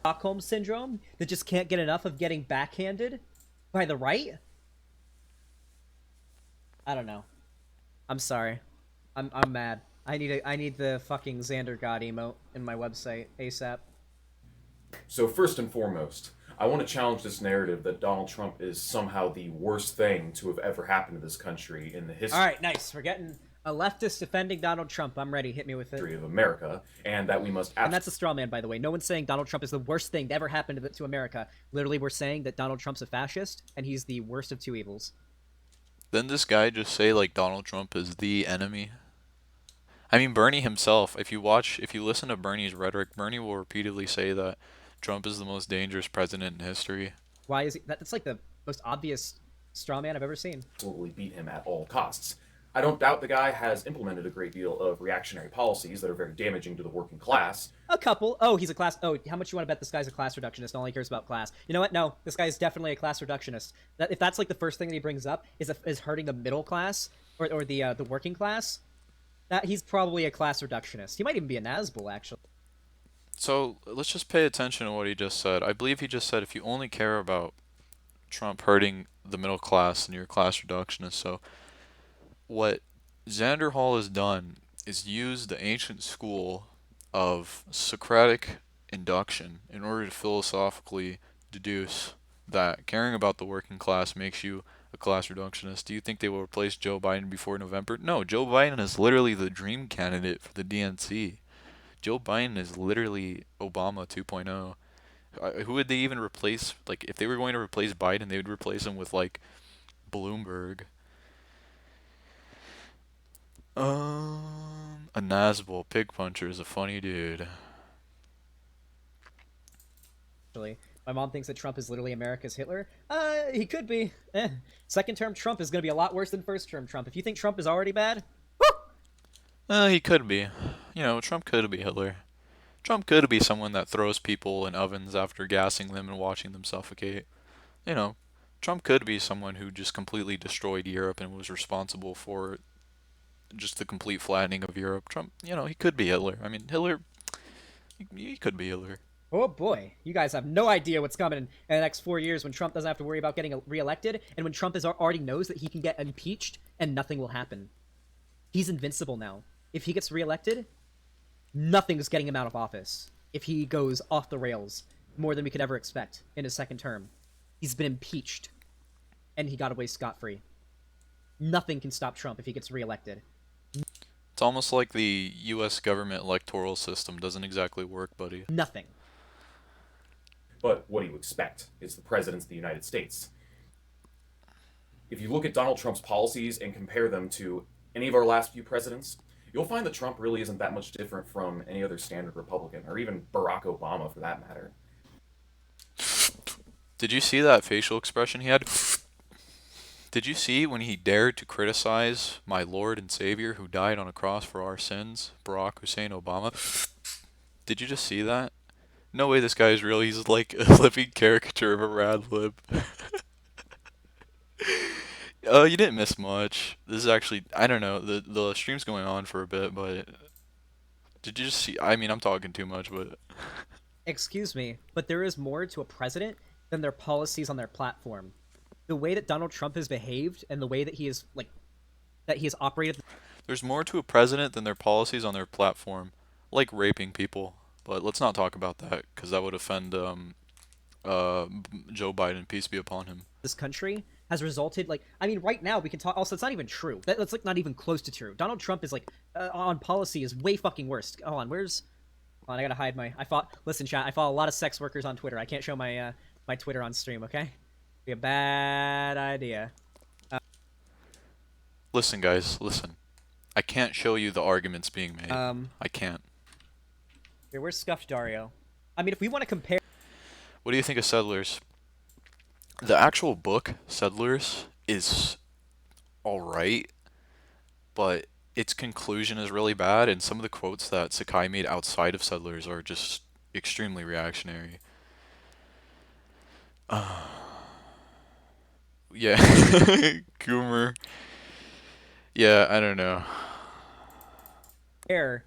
Stockholm syndrome that just can't get enough of getting backhanded by the right? I don't know. I'm sorry. I'm mad. I need the fucking Xander God emote in my website ASAP. So first and foremost, I want to challenge this narrative that Donald Trump is somehow the worst thing to have ever happened to this country in the history. All right, nice. We're getting a leftist defending Donald Trump. I'm ready. Hit me with it. Of America, and that we must. And that's a straw man, by the way. No one's saying Donald Trump is the worst thing that ever happened to America. Literally, we're saying that Donald Trump's a fascist, and he's the worst of two evils. Didn't this guy just say like Donald Trump is the enemy? I mean, Bernie himself. If you listen to Bernie's rhetoric, Bernie will repeatedly say that Trump is the most dangerous president in history. Why is he? That's like the most obvious straw man I've ever seen. Absolutely beat him at all costs. I don't doubt the guy has implemented a great deal of reactionary policies that are very damaging to the working class. A couple. Oh, he's a class. Oh, how much you want to bet this guy's a class reductionist? All he cares about class. You know what? No, this guy's definitely a class reductionist. If that's like the first thing that he brings up is hurting the middle class or the working class, that he's probably a class reductionist. He might even be a Nazgul, actually. So let's just pay attention to what he just said. I believe he just said if you only care about Trump hurting the middle class, then you're a class reductionist. So what Xanderhall has done is use the ancient school of Socratic induction in order to philosophically deduce that caring about the working class makes you a class reductionist. Do you think they will replace Joe Biden before November? No, Joe Biden is literally the dream candidate for the DNC. Joe Biden is literally Obama 2.0. Who would they even replace? Like, if they were going to replace Biden, they would replace him with, like, Bloomberg. A Nazgul pig puncher is a funny dude. My mom thinks that Trump is literally America's Hitler. He could be. Second term Trump is going to be a lot worse than first term Trump. If you think Trump is already bad, He could be. You know, Trump could be Hitler. Trump could be someone that throws people in ovens after gassing them and watching them suffocate. You know, Trump could be someone who just completely destroyed Europe and was responsible for just the complete flattening of Europe. Trump, you know, he could be Hitler. I mean, Hitler, he could be Hitler. Oh boy, you guys have no idea what's coming in the next 4 years when Trump doesn't have to worry about getting reelected, and when Trump already knows that he can get impeached and nothing will happen. He's invincible now. If he gets reelected, nothing's getting him out of office. If he goes off the rails more than we could ever expect in his second term. He's been impeached, and he got away scot-free. Nothing can stop Trump if he gets reelected. It's almost like the U.S. government electoral system doesn't exactly work, buddy. Nothing. But what do you expect? It's the president of the United States. If you look at Donald Trump's policies and compare them to any of our last few presidents, you'll find that Trump really isn't that much different from any other standard Republican, or even Barack Obama for that matter. Did you see that facial expression he had? Did you see when he dared to criticize my Lord and Savior who died on a cross for our sins, Barack Hussein Obama? Did you just see that? No way this guy is real. He's like a living caricature of a rad lib. You didn't miss much. This is actually, I don't know, the stream's going on for a bit, but did you just see? I mean, I'm talking too much, but Excuse me, but there is more to a president than their policies on their platform. The way that Donald Trump has behaved and the way that he is operated. There's more to a president than their policies on their platform, like raping people. But let's not talk about that because that would offend Joe Biden. Peace be upon him. This country has resulted, right now we can talk. Also, it's not even true. That's like not even close to true. Donald Trump is on policy is way fucking worse. Hold on, hold on, I gotta hide my. Listen, chat. I follow a lot of sex workers on Twitter. I can't show my my Twitter on stream. Okay, be a bad idea. Listen, guys, listen. I can't show you the arguments being made. I can't. Here, where's Scuffed Dario? I mean, if we want to compare. What do you think of Settlers? The actual book, Settlers, is alright, but its conclusion is really bad, and some of the quotes that Sakai made outside of Settlers are just extremely reactionary. Yeah, Goomer. Yeah, I don't know. The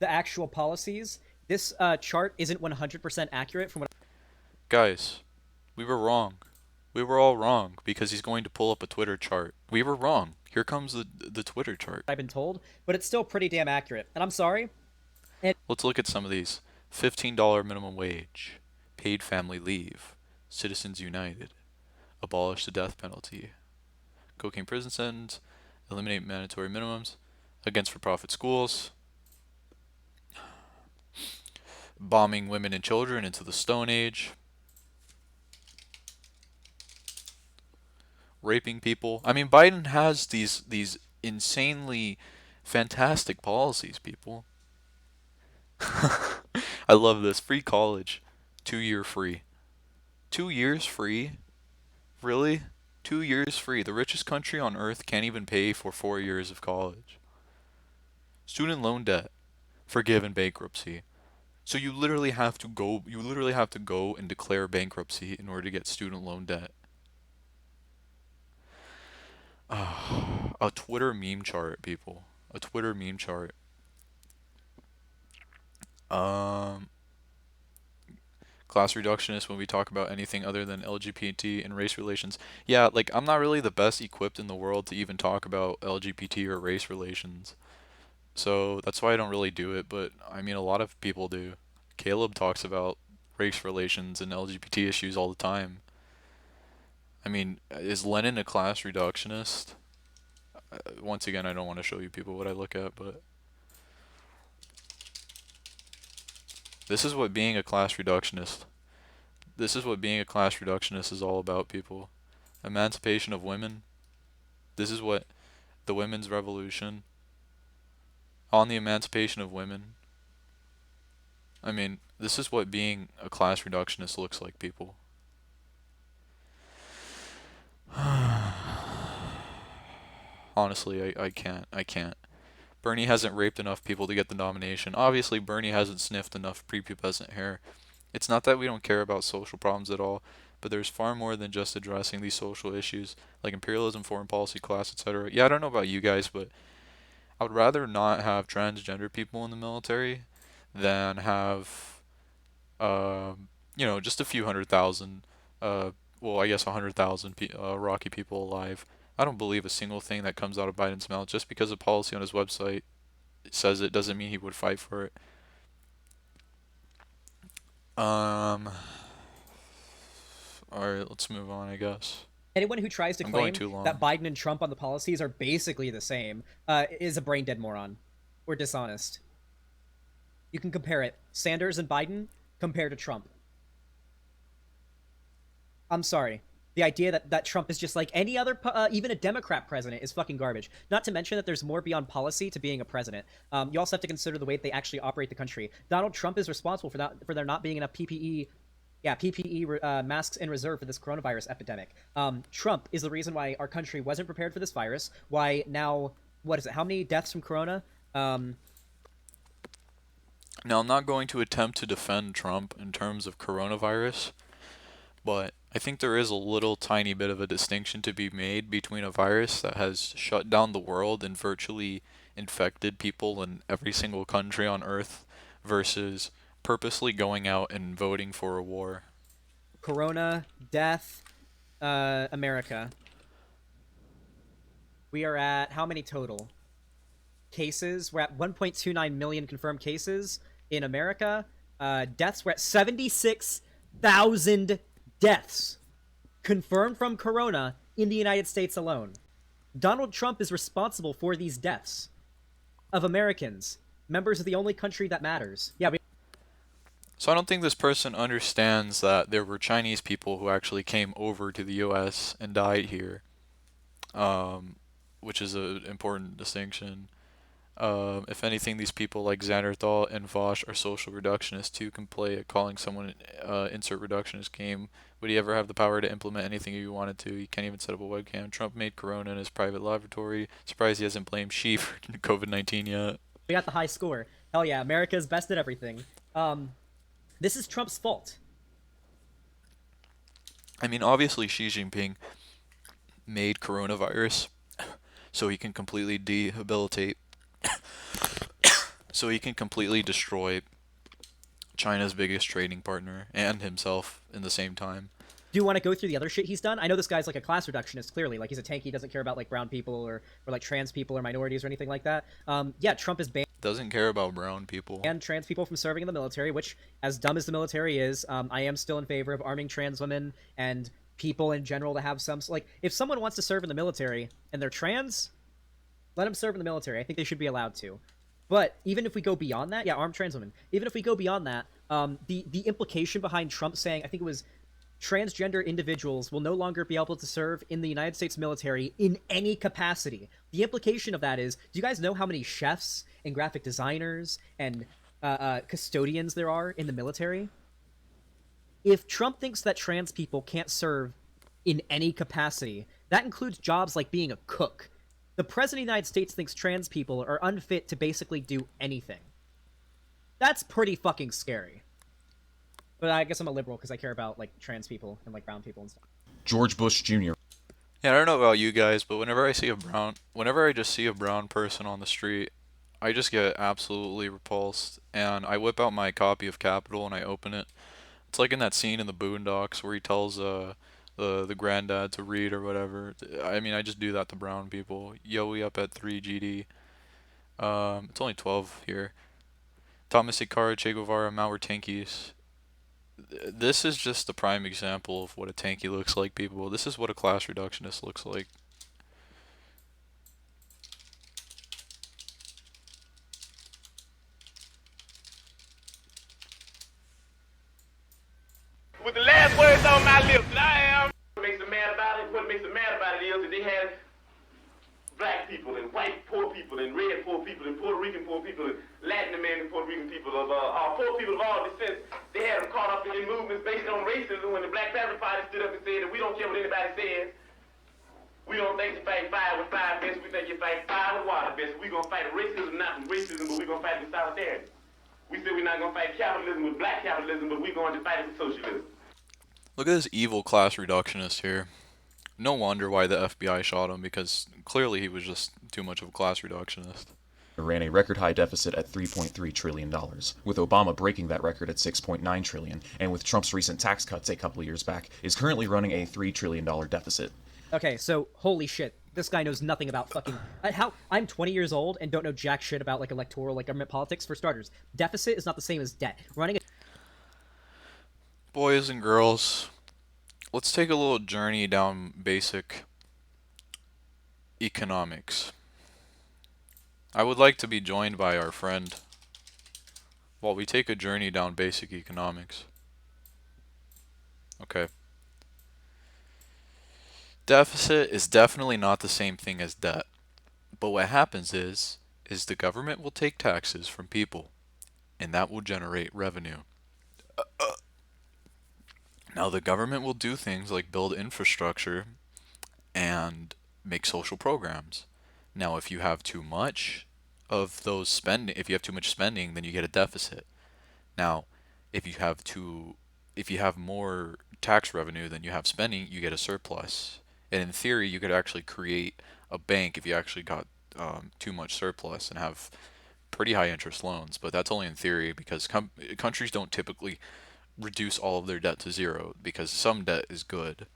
actual policies. This chart isn't 100% accurate from what. Guys, we were wrong. We were all wrong because he's going to pull up a Twitter chart. We were wrong. Here comes the Twitter chart. I've been told, but it's still pretty damn accurate. And I'm sorry. Let's look at some of these. $15 minimum wage. paid family leave, Citizens United, abolish the death penalty, cocaine prison sentence, eliminate mandatory minimums, against for-profit schools, bombing women and children into the Stone Age, raping people. I mean, Biden has these insanely fantastic policies, people. I love this. Free college. 2-year free. 2 years free? Really? 2 years free. The richest country on earth can't even pay for 4 years of college. Student loan debt. Forgiven bankruptcy. So you literally have to go and declare bankruptcy in order to get student loan debt. A Twitter meme chart, people. A Twitter meme chart. Class reductionist when we talk about anything other than LGBT and race relations. Yeah, like, I'm not really the best equipped in the world to even talk about LGBT or race relations. So that's why I don't really do it, but I mean, a lot of people do. Caleb talks about race relations and LGBT issues all the time. I mean, is Lenin a class reductionist? Once again, I don't want to show you people what I look at, but this is what being a class reductionist. This is what being a class reductionist is all about, people. Emancipation of women. This is what the women's revolution. On the emancipation of women. I mean, this is what being a class reductionist looks like, people. Honestly, I can't. Bernie hasn't raped enough people to get the nomination. Obviously, Bernie hasn't sniffed enough prepubescent hair. It's not that we don't care about social problems at all, but there's far more than just addressing these social issues, like imperialism, foreign policy, class, etc. Yeah, I don't know about you guys, but I would rather not have transgender people in the military than have, just a few 100,000, well, I guess 100,000 Rocky people alive. I don't believe a single thing that comes out of Biden's mouth. Just because a policy on his website says it doesn't mean he would fight for it. Alright, let's move on, I guess. Anyone who tries to claim that Biden and Trump on the policies are basically the same is a brain-dead moron or dishonest. You can compare it. Sanders and Biden compared to Trump. I'm sorry. The idea that Trump is just like any other, even a Democrat president, is fucking garbage. Not to mention that there's more beyond policy to being a president. You also have to consider the way they actually operate the country. Donald Trump is responsible for there not being enough PPE masks in reserve for this coronavirus epidemic. Trump is the reason why our country wasn't prepared for this virus. Why now, what is it? How many deaths from corona? Now, I'm not going to attempt to defend Trump in terms of coronavirus, but I think there is a little tiny bit of a distinction to be made between a virus that has shut down the world and virtually infected people in every single country on Earth versus purposely going out and voting for a war. Corona, death, America. We are at how many total cases? We're at 1.29 million confirmed cases in America. Deaths, we're at 76,000 deaths confirmed from corona in the United States alone. Donald Trump is responsible for these deaths of Americans, members of the only country that matters. Yeah, So I don't think this person understands that there were Chinese people who actually came over to the U.S. and died here, which is an important distinction. If anything, these people like Xanderhall and Vosh are social reductionists who can play at calling someone insert reductionist game. Would he ever have the power to implement anything he wanted to? He can't even set up a webcam. Trump made corona in his private laboratory. Surprised he hasn't blamed Xi for COVID-19 yet. We got the high score. Hell yeah, America's best at everything. This is Trump's fault. I mean, obviously Xi Jinping made coronavirus so he can completely so he can completely destroy China's biggest trading partner and himself in the same time. Do you want to go through the other shit he's done? I know this guy's like a class reductionist, clearly. Like, he's a tank. He doesn't care about like brown people or like trans people or minorities or anything like that. Yeah, Trump is Doesn't care about brown people. banned trans people from serving in the military, which, as dumb as the military is, I am still in favor of arming trans women and people in general to have some, like, if someone wants to serve in the military and they're trans, let them serve in the military. I think they should be allowed to. But even if we go beyond that, yeah, armed trans women. Even if we go beyond that, the implication behind Trump saying, I think it was, transgender individuals will no longer be able to serve in the United States military in any capacity. The implication of that is, do you guys know how many chefs and graphic designers and custodians there are in the military? If Trump thinks that trans people can't serve in any capacity, that includes jobs like being a cook. The President of the United States thinks trans people are unfit to basically do anything. That's pretty fucking scary. But I guess I'm a liberal because I care about, like, trans people and, like, brown people and stuff. George Bush Jr. Yeah, I don't know about you guys, but whenever I just see a brown person on the street, I just get absolutely repulsed, and I whip out my copy of Capital and I open it. It's like in that scene in the Boondocks where he tells the granddad to read or whatever. I mean, I just do that to brown people. Yo, we up at 3 GD. It's only 12 here. Thomas Ikara, Che Guevara, Mauer Tankies. This is just a prime example of what a tanky looks like, people. This is what a class reductionist looks like. With the last words on my lips, what makes them mad about it, what makes them mad about it is that they had black people and white poor people and red poor people and Puerto Rican poor people and Latin American Puerto Rican people of poor people of all descents. They had them caught up in movements based on racism when the Black Panther Party stood up and said that we don't care what anybody says. We don't think you fight fire with fire best, we think you fight fire with water best. We're going to fight racism, not with racism, but we're going to fight with solidarity. We said we're not going to fight capitalism with black capitalism, but we're going to fight it with socialism. Look at this evil class reductionist here. No wonder why the FBI shot him, because clearly he was just too much of a class reductionist. Ran a record high deficit at $3.3 trillion, with Obama breaking that record at $6.9 trillion, and with Trump's recent tax cuts a couple years back, is currently running a $3 trillion deficit. Okay, so holy shit, this guy knows nothing about fucking I'm 20 years old and don't know jack shit about like electoral, like government politics. For starters, deficit is not the same as debt. Boys and girls, let's take a little journey down basic economics. I would like to be joined by our friend while we take a journey down basic economics. Okay. Deficit is definitely not the same thing as debt. But what happens is the government will take taxes from people, and that will generate revenue. Now the government will do things like build infrastructure and make social programs. Now if you have too much of those spending, if you have too much spending, then you get a deficit. Now, if you have more tax revenue than you have spending, you get a surplus. And in theory, you could actually create a bank if you actually got too much surplus and have pretty high interest loans. But that's only in theory, because countries don't typically reduce all of their debt to zero, because some debt is good.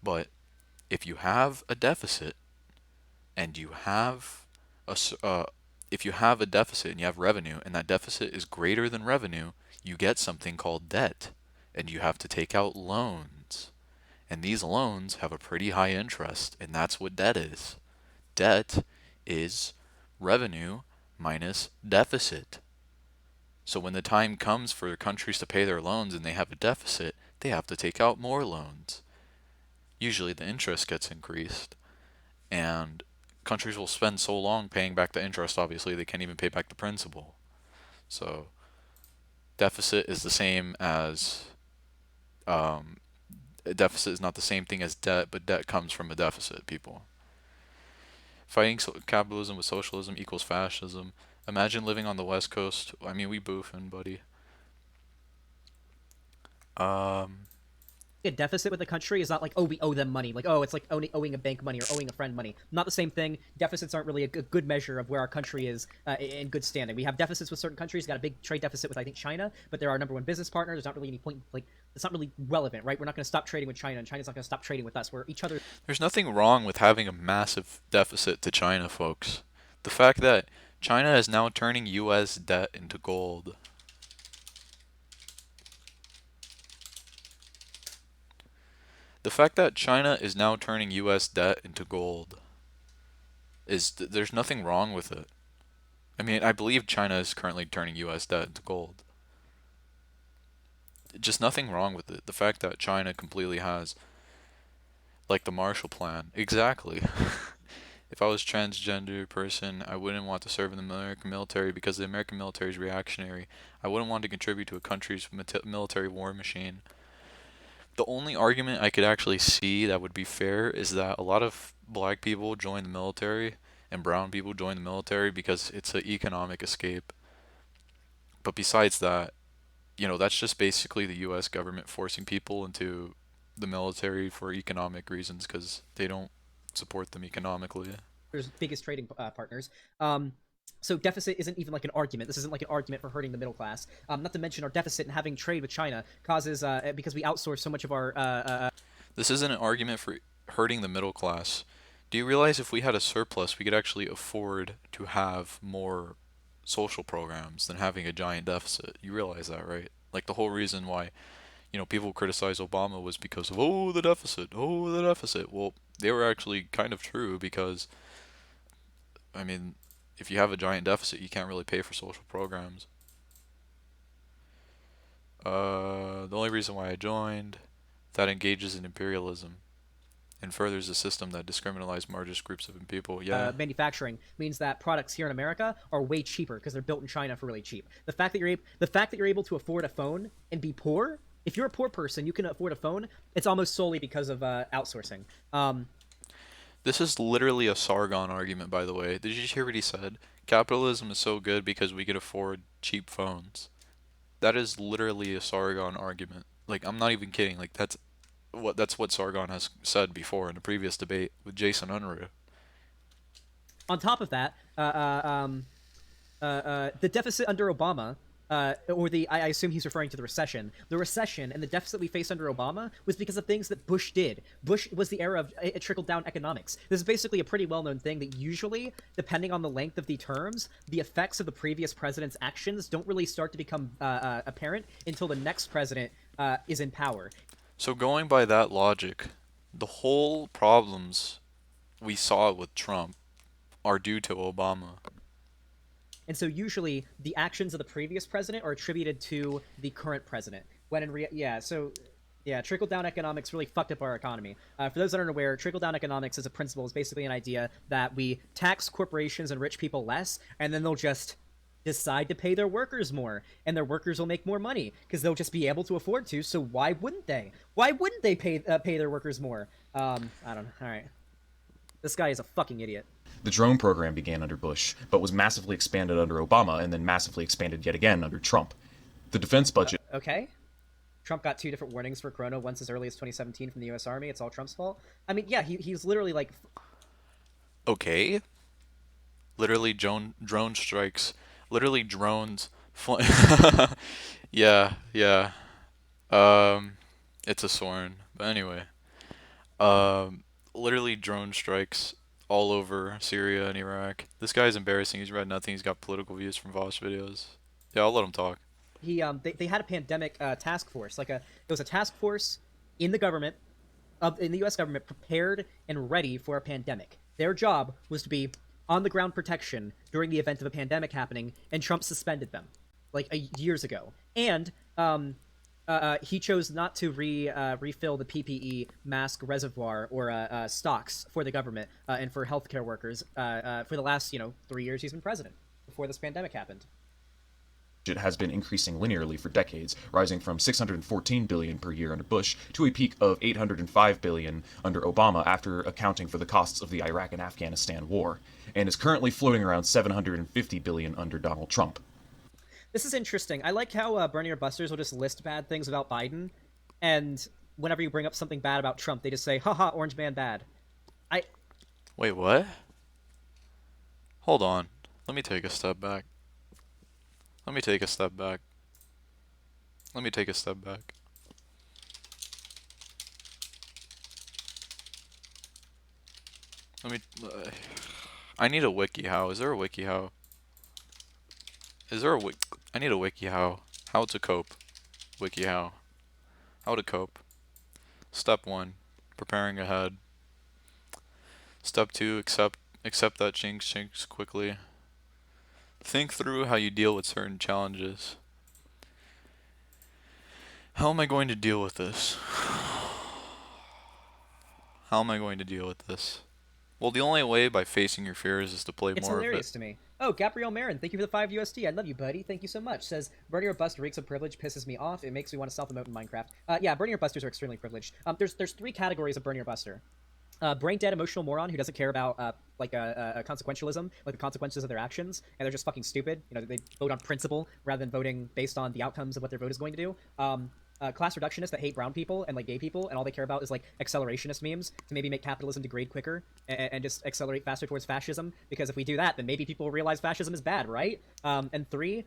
But if you have a deficit and you have if you have a deficit and you have revenue, and that deficit is greater than revenue, you get something called debt, and you have to take out loans. And these loans have a pretty high interest, and that's what debt is. Debt is revenue minus deficit. So when the time comes for countries to pay their loans and they have a deficit, they have to take out more loans. Usually the interest gets increased, and countries will spend so long paying back the interest, obviously, they can't even pay back the principal. So deficit is the same as deficit is not the same thing as debt, but debt comes from a deficit, people. Fighting capitalism with socialism equals fascism. Imagine living on the West Coast. I mean, we boofin', buddy. a deficit with a country is not like, oh, we owe them money. Like, oh, it's like owing a bank money or owing a friend money. Not the same thing. Deficits aren't really a good measure of where our country is in good standing. We have deficits with certain countries. Got a big trade deficit with, I think, China, but they're our number one business partner. There's not really any point, like, it's not really relevant, right? We're not going to stop trading with China, and China's not going to stop trading with us. We're each other. There's nothing wrong with having a massive deficit to China, folks. The fact that China is now turning U.S. debt into gold. The fact that China is now turning U.S. debt into gold there's nothing wrong with it. I mean, I believe China is currently turning U.S. debt into gold. Just nothing wrong with it. The fact that China completely has, like, the Marshall Plan. Exactly. If I was a transgender person, I wouldn't want to serve in the American military because the American military is reactionary. I wouldn't want to contribute to a country's military war machine. The only argument I could actually see that would be fair is that a lot of black people join the military and brown people join the military because it's an economic escape. But besides that, you know, that's just basically the U.S. government forcing people into the military for economic reasons because they don't support them economically. Biggest trading partners. So deficit isn't even like an argument. This isn't like an argument for hurting the middle class. Not to mention our deficit and having trade with China causes, because we outsource so much of our... This isn't an argument for hurting the middle class. Do you realize if we had a surplus, we could actually afford to have more social programs than having a giant deficit? You realize that, right? Like, the whole reason why, you know, people criticize Obama was because of, oh, the deficit, oh, the deficit. Well, they were actually kind of true because, I mean, if you have a giant deficit, you can't really pay for social programs. The only reason why I joined, that engages in imperialism and furthers a system that discriminates marginalized groups of people. Yeah. Manufacturing means that products here in America are way cheaper because they're built in China for really cheap. The fact that you're able to afford a phone and be poor, if you're a poor person, you can afford a phone. It's almost solely because of outsourcing. This is literally a Sargon argument, by the way. Did you hear what he said? Capitalism is so good because we can afford cheap phones. That is literally a Sargon argument. Like, I'm not even kidding. Like, that's what Sargon has said before in a previous debate with Jason Unruh. On top of that, the deficit under Obama, I assume he's referring to the recession. The recession and the deficit we faced under Obama was because of things that Bush did. Bush was the era of trickle-down economics. This is basically a pretty well-known thing that usually, depending on the length of the terms, the effects of the previous president's actions don't really start to become apparent until the next president is in power. So going by that logic, the whole problems we saw with Trump are due to Obama. And so usually the actions of the previous president are attributed to the current president. When in trickle-down economics really fucked up our economy. For those that aren't aware, trickle-down economics as a principle is basically an idea that we tax corporations and rich people less, and then they'll just decide to pay their workers more, and their workers will make more money because they'll just be able to afford to. So why wouldn't they? Why wouldn't they pay their workers more? I don't know. All right, this guy is a fucking idiot. The drone program began under Bush, but was massively expanded under Obama and then massively expanded yet again under Trump. The defense budget... Okay. Trump got 2 different warnings for Corona, once as early as 2017 from the U.S. Army. It's all Trump's fault. I mean, yeah, he's literally like... Okay. Literally drone strikes. Literally drones... yeah. It's a Soren. But anyway. Literally drone strikes all over Syria and Iraq. This guy's embarrassing. He's read nothing. He's got political views from Voss videos. Yeah, I'll let him talk. They had a pandemic task force. It was a task force in the government, in the U.S. government, prepared and ready for a pandemic. Their job was to be on the ground protection during the event of a pandemic happening, and Trump suspended them, years ago. And he chose not to refill the PPE mask reservoir or stocks for the government and for healthcare workers for the last 3 years he's been president before this pandemic happened. It has been increasing linearly for decades, rising from $614 billion per year under Bush to a peak of $805 billion under Obama after accounting for the costs of the Iraq and Afghanistan war, and is currently floating around $750 billion under Donald Trump. This is interesting. I like how Bernie or Busters will just list bad things about Biden, and whenever you bring up something bad about Trump, they just say, haha, orange man bad. Wait, what? Hold on. Let me take a step back. Let me take a step back. Let me take a step back. Let me... I need a WikiHow. Is there a WikiHow? Is there a I need a WikiHow. How to cope. WikiHow. How to cope. Step 1. Preparing ahead. Step 2. Accept that chinks quickly. Think through how you deal with certain challenges. How am I going to deal with this? How am I going to deal with this? Well, the only way by facing your fears is to play It's more of hilarious it. to me. Oh, Gabrielle Marin, thank you for the 5 USD. I love you, buddy. Thank you so much. Says, Bernie or Bust reeks of privilege pisses me off. It makes me want to self-emote in Minecraft. Yeah, Bernie or Busters are extremely privileged. There's 3 categories of Bernie or Buster. Brain dead emotional moron who doesn't care about consequentialism, like the consequences of their actions, and they're just fucking stupid. You know, they vote on principle rather than voting based on the outcomes of what their vote is going to do. Class reductionists that hate brown people and like gay people, and all they care about is like accelerationist memes to maybe make capitalism degrade quicker and just accelerate faster towards fascism. Because if we do that, then maybe people will realize fascism is bad, right? And 3,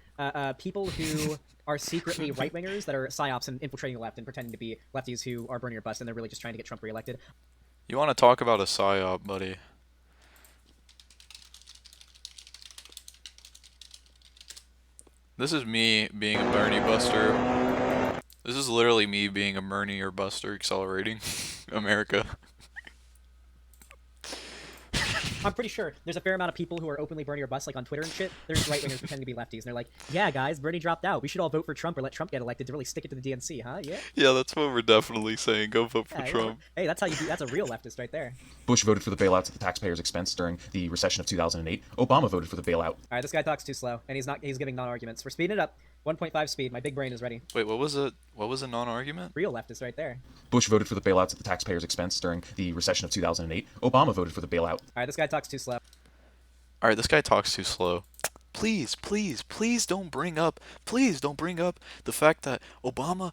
people who are secretly right wingers that are psyops and infiltrating the left and pretending to be lefties who are Bernie or Bust, and they're really just trying to get Trump reelected. You want to talk about a psyop, buddy? This is me being a Bernie Buster. This is literally me being a Bernie or Buster accelerating America. I'm pretty sure there's a fair amount of people who are openly Bernie or Bust, like on Twitter and shit. There's right-wingers pretending to be lefties, and they're like, yeah, guys, Bernie dropped out. We should all vote for Trump or let Trump get elected to really stick it to the DNC, huh? Yeah? Yeah, that's what we're definitely saying. Go vote for Trump. Hey, that's how you do. That's a real leftist right there. Bush voted for the bailouts at the taxpayers' expense during the recession of 2008. Obama voted for the bailout. All right, this guy talks too slow, and he's giving non-arguments. We're speeding it up. 1.5 speed. My big brain is ready. Wait, what was it? What was a non-argument? Real leftist right there. Bush voted for the bailouts at the taxpayers' expense during the recession of 2008. Obama voted for the bailout. All right, this guy talks too slow. All right, this guy talks too slow. Please don't bring up the fact that Obama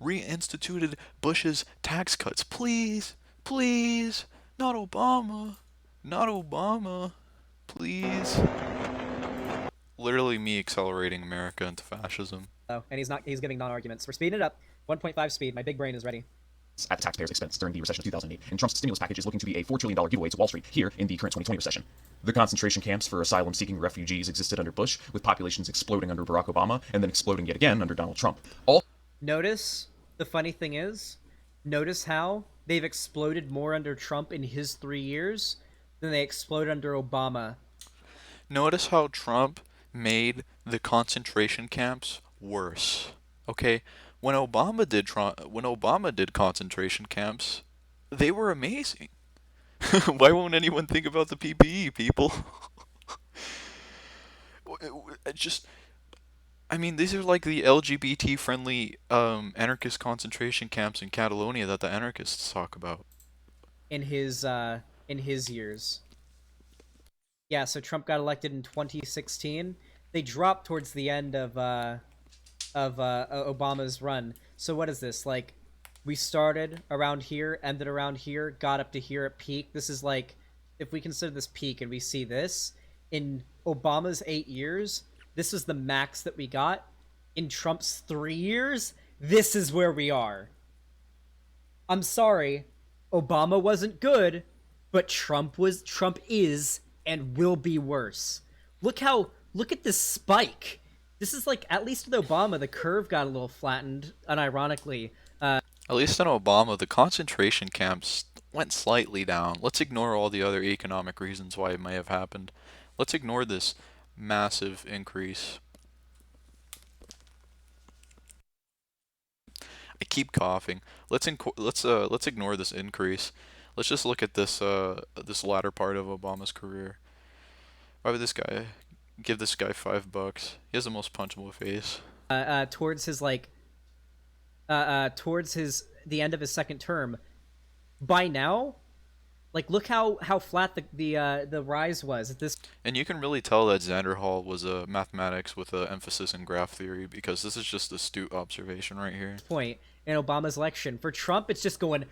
reinstituted Bush's tax cuts. Please, not Obama, please. Literally me accelerating America into fascism. Oh, and he's giving non-arguments. We're speeding it up. 1.5 speed. My big brain is ready. At the taxpayers' expense during the recession of 2008, and Trump's stimulus package is looking to be a $4 trillion giveaway to Wall Street here in the current 2020 recession. The concentration camps for asylum-seeking refugees existed under Bush, with populations exploding under Barack Obama, and then exploding yet again under Donald Trump. Notice, the funny thing is, notice how they've exploded more under Trump in his 3 years than they exploded under Obama. Notice how Trump made the concentration camps worse. Okay? When Obama did concentration camps, they were amazing. Why won't anyone think about the PPE, people? I mean, these are like the LGBT-friendly anarchist concentration camps in Catalonia that the anarchists talk about. In his years. Yeah, so Trump got elected in 2016. They dropped towards the end of Obama's run. So what is this? Like, we started around here, ended around here, got up to here at peak. This is like, if we consider this peak and we see this, in Obama's 8 years, this is the max that we got. In Trump's 3 years, this is where we are. I'm sorry, Obama wasn't good, but Trump is and will be worse. Look at this spike. This is like, at least with Obama, the curve got a little flattened, unironically. At least in Obama, the concentration camps went slightly down. Let's ignore all the other economic reasons why it may have happened. Let's ignore this massive increase. I keep coughing. Let's ignore this increase. Let's just look at this this latter part of Obama's career. Why would this guy give this guy $5? He has the most punchable face. Towards his the end of his second term. By now, Like, look how flat the rise was at this. And you can really tell that Xanderhall was a mathematics with an emphasis in graph theory, because this is just astute observation right here. Point in Obama's election. For Trump, it's just going,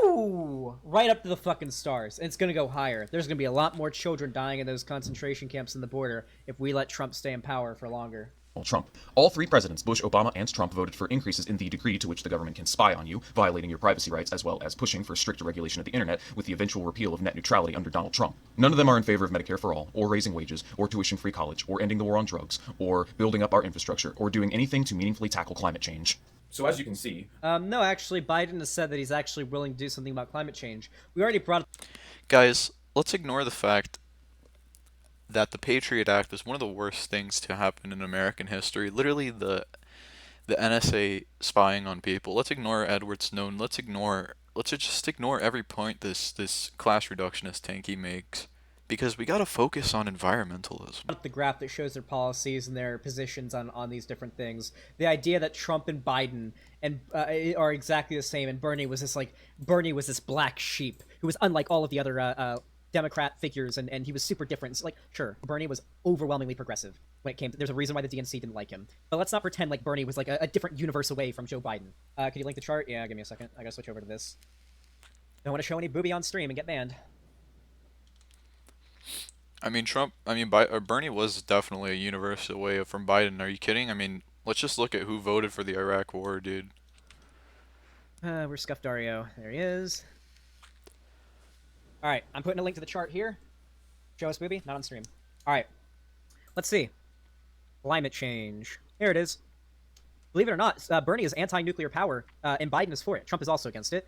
woo, right up to the fucking stars. And it's gonna go higher. There's gonna be a lot more children dying in those concentration camps in the border if we let Trump stay in power for longer. Trump. All three presidents, Bush, Obama, and Trump, voted for increases in the degree to which the government can spy on you, violating your privacy rights, as well as pushing for stricter regulation of the internet, with the eventual repeal of net neutrality under Donald Trump. None of them are in favor of Medicare for all, or raising wages, or tuition-free college, or ending the war on drugs, or building up our infrastructure, or doing anything to meaningfully tackle climate change. So as you can see... No, actually, Biden has said that he's actually willing to do something about climate change. We already brought... Guys, let's ignore the fact that the Patriot Act was one of the worst things to happen in American history. Literally, the NSA spying on people. Let's ignore Edward Snowden. Let's just ignore every point this class reductionist tanky makes, because we gotta focus on environmentalism. The graph that shows their policies and their positions on these different things. The idea that Trump and Biden are exactly the same, and Bernie was this black sheep who was unlike all of the other Democrat figures, and he was super different. It's like, sure, Bernie was overwhelmingly progressive when it came to, there's a reason why the DNC didn't like him. But let's not pretend like Bernie was like a different universe away from Joe Biden. Can you link the chart? Yeah, give me a second. I gotta switch over to this. Don't want to show any booby on stream and get banned. I mean, Bernie was definitely a universe away from Biden. Are you kidding? I mean, let's just look at who voted for the Iraq War, dude. Where's Scuff Dario? There he is. Alright, I'm putting a link to the chart here. Show us booby, not on stream. Alright, let's see. Climate change. Here it is. Believe it or not, Bernie is anti-nuclear power, and Biden is for it. Trump is also against it.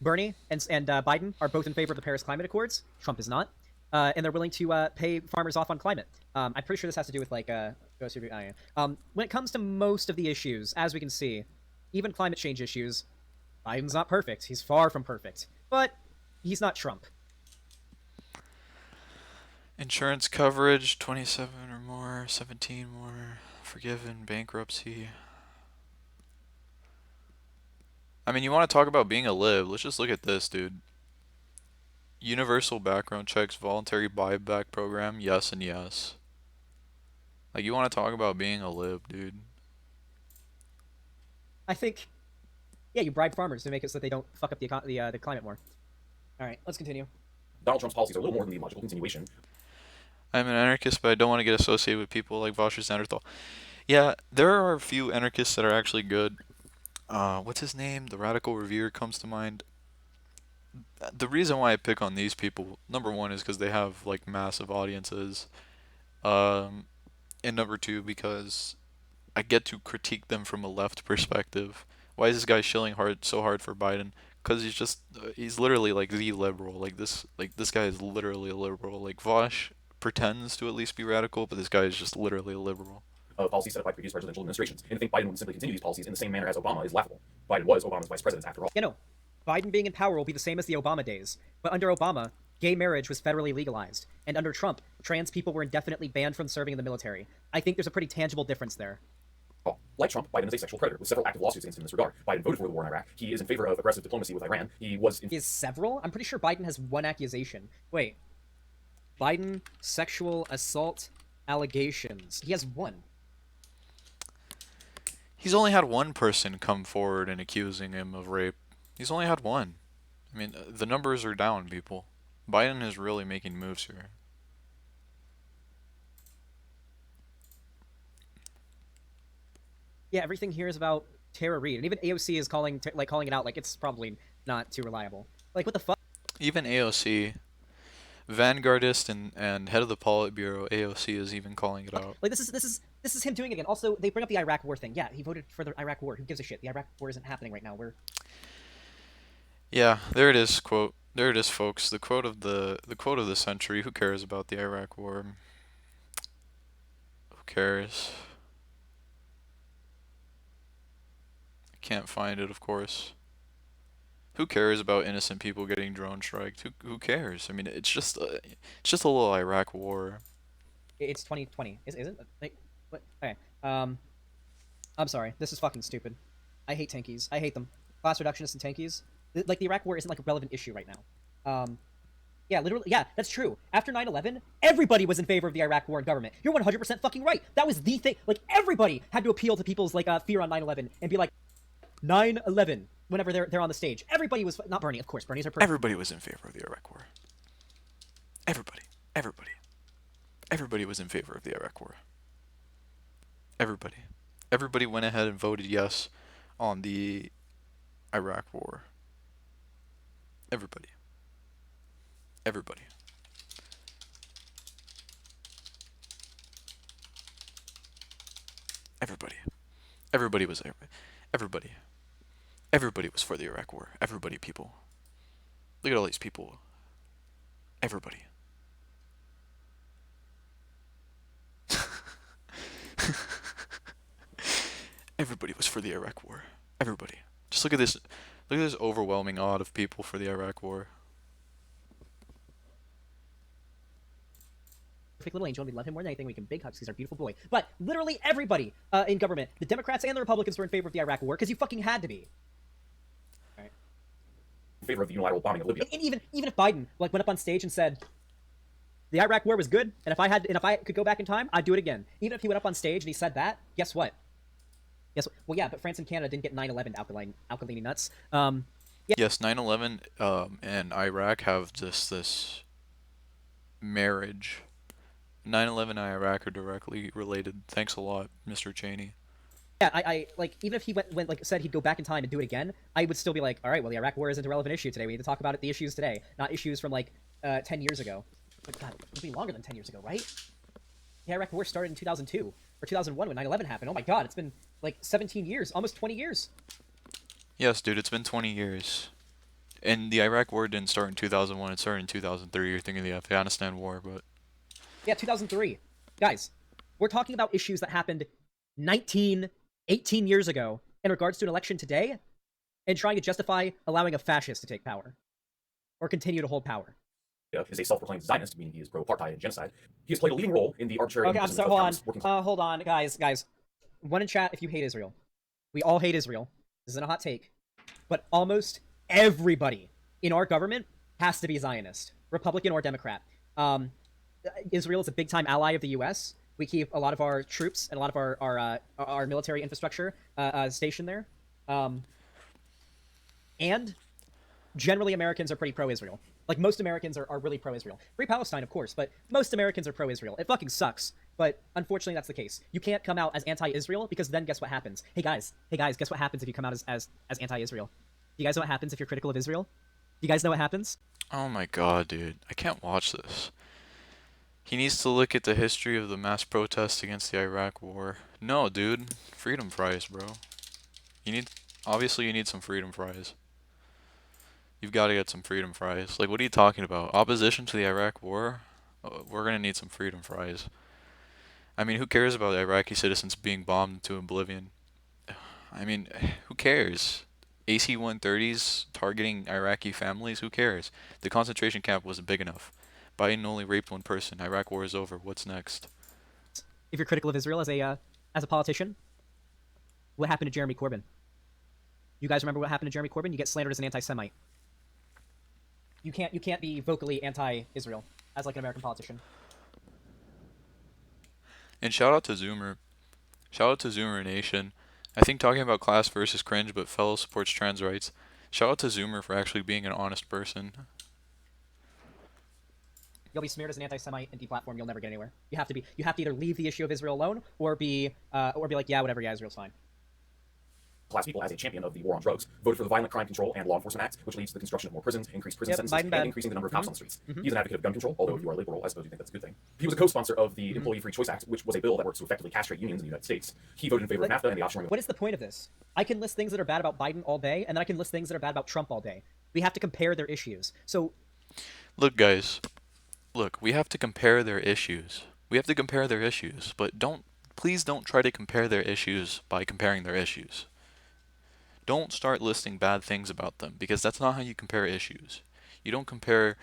Bernie and Biden are both in favor of the Paris Climate Accords. Trump is not. And they're willing to pay farmers off on climate. I'm pretty sure this has to do with, like, when it comes to most of the issues, as we can see, even climate change issues, Biden's not perfect. He's far from perfect. But he's not Trump. Insurance coverage, 27 or more, 17 more, forgiven, bankruptcy. I mean, you want to talk about being a lib, let's just look at this, dude. Universal background checks, voluntary buyback program, yes and yes. Like, you want to talk about being a lib, dude. I think, yeah, you bribe farmers to make it so that they don't fuck up the climate more. Alright, let's continue. Donald Trump's policies are a little more than the logical continuation. I'm an anarchist, but I don't want to get associated with people like Vosh or Xanderhall. Yeah, there are a few anarchists that are actually good. What's his name? The Radical Reviewer comes to mind. The reason why I pick on these people, number one, is because they have, like, massive audiences. And number two, because I get to critique them from a left perspective. Why is this guy shilling so hard for Biden? Because he's literally, like, the liberal. Like this guy is literally a liberal. Like, Vosh pretends to at least be radical, but this guy is just literally a liberal. Policies set up by previous presidential administrations. And to think Biden would simply continue these policies in the same manner as Obama is laughable. Biden was Obama's vice president, after all. You know, Biden being in power will be the same as the Obama days. But under Obama, gay marriage was federally legalized. And under Trump, trans people were indefinitely banned from serving in the military. I think there's a pretty tangible difference there. Like Trump, Biden is a sexual predator, with several active lawsuits against him in this regard. Biden voted for the war in Iraq. He is in favor of aggressive diplomacy with Iran. He is several? I'm pretty sure Biden has one accusation. Wait. Biden sexual assault allegations. He has one. He's only had one person come forward and accusing him of rape. He's only had one. I mean, the numbers are down, people. Biden is really making moves here. Yeah, everything here is about Tara Reid, and even AOC is calling it out like it's probably not too reliable. Like, what the fuck? Even AOC, vanguardist and head of the Politburo, AOC is even calling it out. Like, this is him doing it again. Also, they bring up the Iraq War thing. Yeah, he voted for the Iraq War. Who gives a shit? The Iraq War isn't happening right now. Yeah, there it is. Quote. There it is, folks. The quote of the century. Who cares about the Iraq War? Who cares? Can't find it, of course. Who cares about innocent people getting drone striked? Who cares? I mean, it's just a little Iraq war. It's 2020, is it? Like, what? Okay. I'm sorry. This is fucking stupid. I hate tankies. I hate them. Class reductionists and tankies. Like, the Iraq war isn't like a relevant issue right now. Yeah, literally, yeah, that's true. After 9/11, everybody was in favor of the Iraq War and government. You're 100% fucking right. That was the thing. Like, everybody had to appeal to people's, like, fear on 9/11 and be like, 9/11, whenever they're on the stage. Everybody was, not Bernie, of course, Bernie's are perfect. Everybody was in favor of the Iraq War. Everybody. Everybody. Everybody was in favor of the Iraq War. Everybody. Everybody went ahead and voted yes on the Iraq War. Everybody. Everybody. Everybody. Everybody was there. Everybody. Everybody was for the Iraq War. Everybody, people. Look at all these people. Everybody. Everybody was for the Iraq War. Everybody. Just look at this. Look at this overwhelming odd of people for the Iraq War. Perfect little angel, and we love him more than anything. We can big hugs. He's our beautiful boy. But literally everybody in government, the Democrats and the Republicans, were in favor of the Iraq War because you fucking had to be. All right. In favor of the unilateral bombing of Libya. And even if Biden like went up on stage and said the Iraq War was good, and if I could go back in time, I'd do it again. Even if he went up on stage and he said that, guess what? Well, yeah, but France and Canada didn't get 9/11 alkaline nuts. Yeah. Yes, 9/11 and Iraq have just this marriage. 9/11 and Iraq are directly related. Thanks a lot, Mr. Cheney. Yeah, I like, even if he went like said he'd go back in time and do it again, I would still be like, all right, well, the Iraq War isn't a relevant issue today. We need to talk about the issues today, not issues from like 10 years ago. But God, it'll be longer than 10 years ago, right? The Iraq War started in 2002 or 2001 when 9/11 happened. Oh my God, it's been like 17 years, almost 20 years. Yes, dude, it's been 20 years. And the Iraq War didn't start in 2001, it started in 2003. You're thinking of the Afghanistan War, but... Yeah, 2003. Guys, we're talking about issues that happened 18 years ago in regards to an election today, and trying to justify allowing a fascist to take power. Or continue to hold power. Is a self-proclaimed Zionist, meaning he is pro-apartheid and genocide. He has played a leading role in the arbitrary... Okay, I'm sorry, hold on, guys. One in chat if you hate Israel. We all hate Israel. This isn't a hot take. But almost everybody in our government has to be Zionist, Republican or Democrat. Israel is a big-time ally of the U.S. We keep a lot of our troops and a lot of our military infrastructure stationed there. And generally Americans are pretty pro-Israel. Like, most Americans are really pro-Israel. Free Palestine, of course, but most Americans are pro-Israel. It fucking sucks, but unfortunately that's the case. You can't come out as anti-Israel, because then guess what happens? Hey guys, guess what happens if you come out as anti-Israel? Do you guys know what happens if you're critical of Israel? Do you guys know what happens? Oh my God, dude. I can't watch this. He needs to look at the history of the mass protests against the Iraq War. No, dude. Freedom fries, bro. Obviously you need some freedom fries. You've got to get some freedom fries. Like, what are you talking about? Opposition to the Iraq War? We're going to need some freedom fries. I mean, who cares about Iraqi citizens being bombed into oblivion? I mean, who cares? AC-130s targeting Iraqi families? Who cares? The concentration camp wasn't big enough. Biden only raped one person. Iraq War is over. What's next? If you're critical of Israel as a politician, what happened to Jeremy Corbyn? You guys remember what happened to Jeremy Corbyn? You get slandered as an anti-Semite. You can't be vocally anti-Israel as like an American politician. And shout out to Zoomer. Shout out to Zoomer Nation. I think talking about class versus cringe, but fellow supports trans rights. Shout out to Zoomer for actually being an honest person. You'll be smeared as an anti-Semite and deplatformed. You'll never get anywhere. You have to either leave the issue of Israel alone, or be like, yeah, whatever, yeah, Israel's fine. Class people as a champion of the war on drugs, voted for the Violent Crime Control and Law Enforcement Acts, which leads to the construction of more prisons, increased prison sentences, and increasing the number of cops on the streets. He's an advocate of gun control, although if you are liberal, I suppose you think that's a good thing. He was a co-sponsor of the Employee Free Choice Act, which was a bill that works to effectively castrate unions in the United States. He voted in favor of NAFTA and the offshoring of... What is the point of this? I can list things that are bad about Biden all day, and then I can list things that are bad about Trump all day. We have to compare their issues. So... Look, guys. Look, we have to compare their issues. We have to compare their issues, but please don't try to compare their issues by comparing their issues. Don't start listing bad things about them, because that's not how you compare issues. You don't compare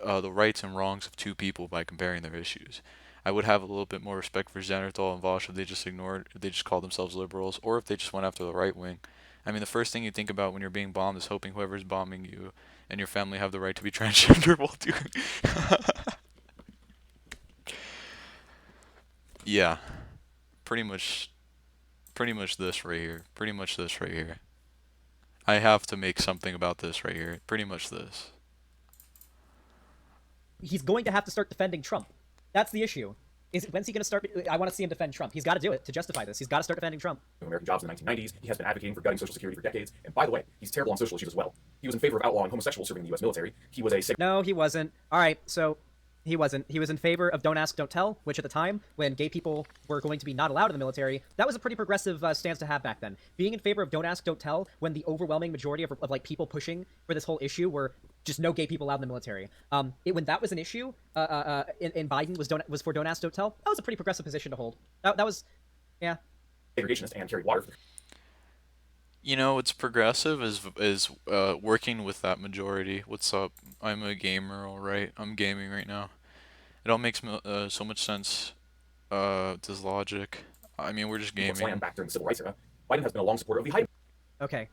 the rights and wrongs of two people by comparing their issues. I would have a little bit more respect for Xanderhall and Vosh if they just called themselves liberals, or if they just went after the right wing. I mean, the first thing you think about when you're being bombed is hoping whoever's bombing you and your family have the right to be transgender while doing. Yeah, pretty much this right here. Pretty much this right here. I have to make something about this right here. Pretty much this. He's going to have to start defending Trump. That's the issue. When's he going to start? I want to see him defend Trump. He's got to do it to justify this. He's got to start defending Trump. American jobs in the 1990s. He has been advocating for gutting Social Security for decades. And by the way, he's terrible on social issues as well. He was in favor of outlawing homosexuals serving in the U.S. military. He was a... No, he wasn't. All right, so he wasn't. He was in favor of don't ask, don't tell, which at the time, when gay people were going to be not allowed in the military, that was a pretty progressive stance to have back then. Being in favor of don't ask, don't tell, when the overwhelming majority of like people pushing for this whole issue were just no gay people allowed in the military. When that was an issue, in Biden was for don't ask, don't tell. That was a pretty progressive position to hold. That was, yeah. Segregationist and carried water. You know, what's progressive is working with that majority. What's up? I'm a gamer, alright? I'm gaming right now. It all makes so much sense. Does logic. I mean, we're just gaming. Back during the Civil Rights era. Biden has been a long supporter of the Okay.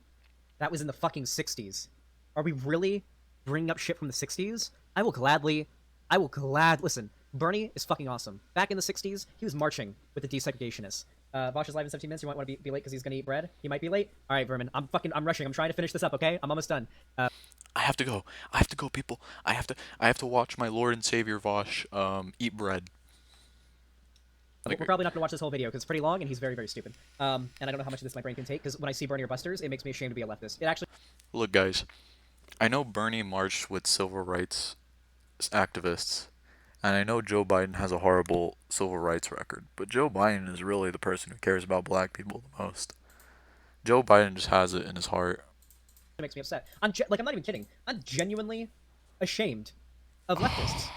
That was in the fucking 60s. Are we really bringing up shit from the 60s? I will gladly... Listen, Bernie is fucking awesome. Back in the 60s, he was marching with the desegregationists. Vosh is live in 17 minutes. You might want to be late because he's going to eat bread. He might be late. All right, Vermin. I'm rushing. I'm trying to finish this up, okay? I'm almost done. I have to go. I have to go, people. I have to watch my Lord and Savior Vosh eat bread. We're probably not going to watch this whole video because it's pretty long and he's very, very stupid. And I don't know how much of this my brain can take because when I see Bernie or Busters, it makes me ashamed to be a leftist. It actually... Look, guys. I know Bernie marched with civil rights activists. And I know Joe Biden has a horrible civil rights record, but Joe Biden is really the person who cares about black people the most. Joe Biden just has it in his heart. It makes me upset. I'm not even kidding. I'm genuinely ashamed of leftists.